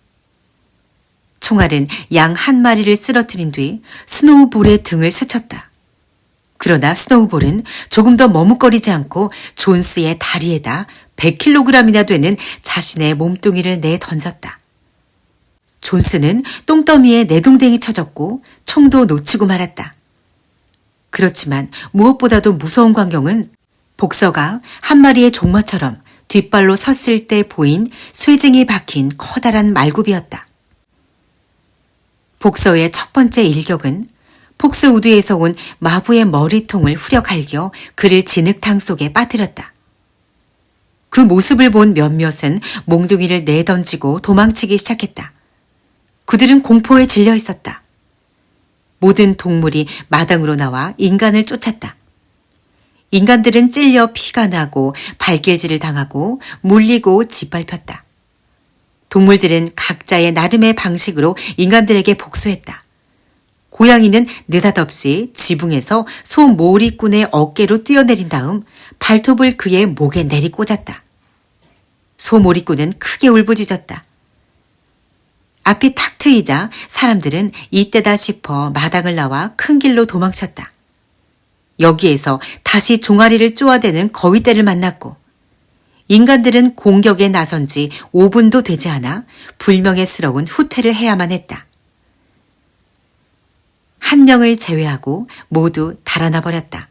총알은 양 한 마리를 쓰러뜨린 뒤 스노우볼의 등을 스쳤다. 그러나 스노우볼은 조금 더 머뭇거리지 않고 존스의 다리에다 100kg이나 되는 자신의 몸뚱이를 내던졌다. 존스는 똥더미에 내동댕이 쳐졌고 총도 놓치고 말았다. 그렇지만 무엇보다도 무서운 광경은 복서가 한 마리의 종마처럼 뒷발로 섰을 때 보인 쇠징이 박힌 커다란 말굽이었다. 복서의 첫 번째 일격은 폭스우드에서 온 마부의 머리통을 후려 갈겨 그를 진흙탕 속에 빠뜨렸다. 그 모습을 본 몇몇은 몽둥이를 내던지고 도망치기 시작했다. 그들은 공포에 질려 있었다. 모든 동물이 마당으로 나와 인간을 쫓았다. 인간들은 찔려 피가 나고 발길질을 당하고 물리고 짓밟혔다. 동물들은 각자의 나름의 방식으로 인간들에게 복수했다. 고양이는 느닷없이 지붕에서 소 모리꾼의 어깨로 뛰어내린 다음 발톱을 그의 목에 내리꽂았다. 소 모리꾼은 크게 울부짖었다. 앞이 탁 트이자 사람들은 이때다 싶어 마당을 나와 큰 길로 도망쳤다. 여기에서 다시 종아리를 쪼아대는 거위떼를 만났고 인간들은 공격에 나선 지 5분도 되지 않아 불명예스러운 후퇴를 해야만 했다. 한 명을 제외하고 모두 달아나 버렸다.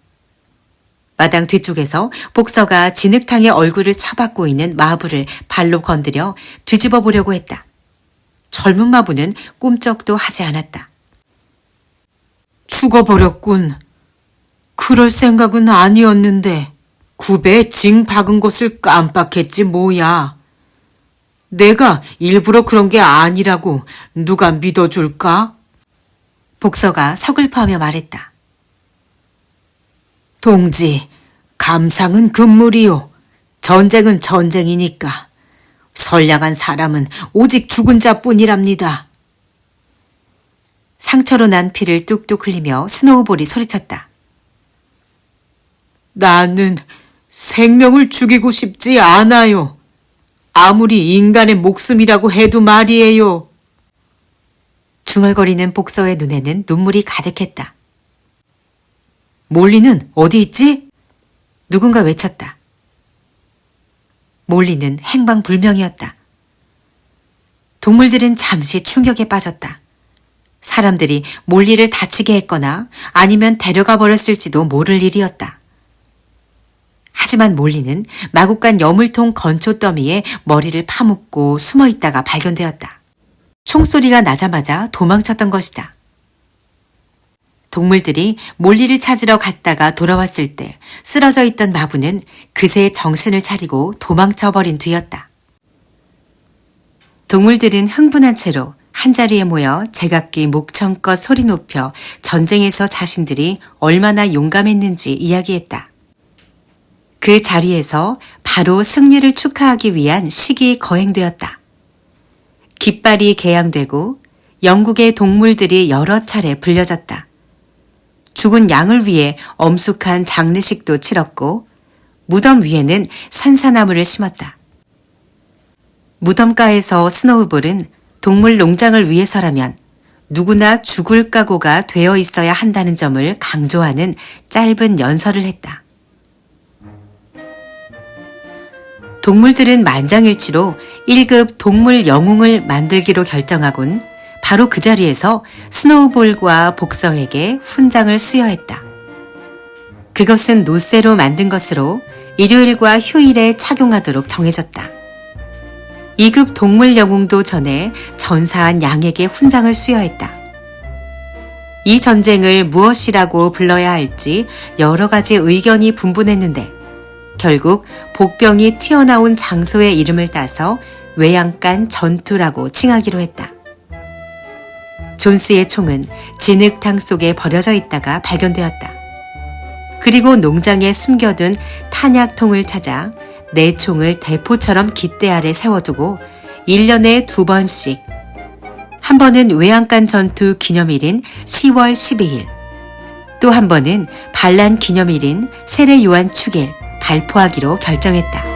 마당 뒤쪽에서 복서가 진흙탕에 얼굴을 쳐박고 있는 마부를 발로 건드려 뒤집어 보려고 했다. 젊은 마부는 꿈쩍도 하지 않았다. 죽어버렸군. 그럴 생각은 아니었는데 굽에 징 박은 것을 깜빡했지 뭐야. 내가 일부러 그런 게 아니라고 누가 믿어줄까? 복서가 서글퍼하며 말했다. 동지, 감상은 금물이요. 전쟁은 전쟁이니까. 선량한 사람은 오직 죽은 자뿐이랍니다. 상처로 난 피를 뚝뚝 흘리며 스노우볼이 소리쳤다. 나는 생명을 죽이고 싶지 않아요. 아무리 인간의 목숨이라고 해도 말이에요. 중얼거리는 복서의 눈에는 눈물이 가득했다. 몰리는 어디 있지? 누군가 외쳤다. 몰리는 행방불명이었다. 동물들은 잠시 충격에 빠졌다. 사람들이 몰리를 다치게 했거나 아니면 데려가 버렸을지도 모를 일이었다. 하지만 몰리는 마구간 여물통 건초 더미에 머리를 파묻고 숨어 있다가 발견되었다. 총소리가 나자마자 도망쳤던 것이다. 동물들이 몰리를 찾으러 갔다가 돌아왔을 때 쓰러져 있던 마부는 그새 정신을 차리고 도망쳐버린 뒤였다. 동물들은 흥분한 채로 한자리에 모여 제각기 목청껏 소리 높여 전쟁에서 자신들이 얼마나 용감했는지 이야기했다. 그 자리에서 바로 승리를 축하하기 위한 식이 거행되었다. 깃발이 개양되고 영국의 동물들이 여러 차례 불려졌다. 죽은 양을 위해 엄숙한 장례식도 치렀고 무덤 위에는 산사나무를 심었다. 무덤가에서 스노우볼은 동물 농장을 위해서라면 누구나 죽을 각오가 되어 있어야 한다는 점을 강조하는 짧은 연설을 했다. 동물들은 만장일치로 1급 동물 영웅을 만들기로 결정하곤 바로 그 자리에서 스노우볼과 복서에게 훈장을 수여했다. 그것은 노쇠로 만든 것으로 일요일과 휴일에 착용하도록 정해졌다. 2급 동물 영웅도 전에 전사한 양에게 훈장을 수여했다. 이 전쟁을 무엇이라고 불러야 할지 여러 가지 의견이 분분했는데 결국 복병이 튀어나온 장소의 이름을 따서 외양간 전투라고 칭하기로 했다. 존스의 총은 진흙탕 속에 버려져 있다가 발견되었다. 그리고 농장에 숨겨둔 탄약통을 찾아 내 총을 대포처럼 깃대 아래 세워두고 1년에 2번씩, 한 번은 외양간 전투 기념일인 10월 12일, 또 한 번은 반란 기념일인 세례 요한 축일 발포하기로 결정했다.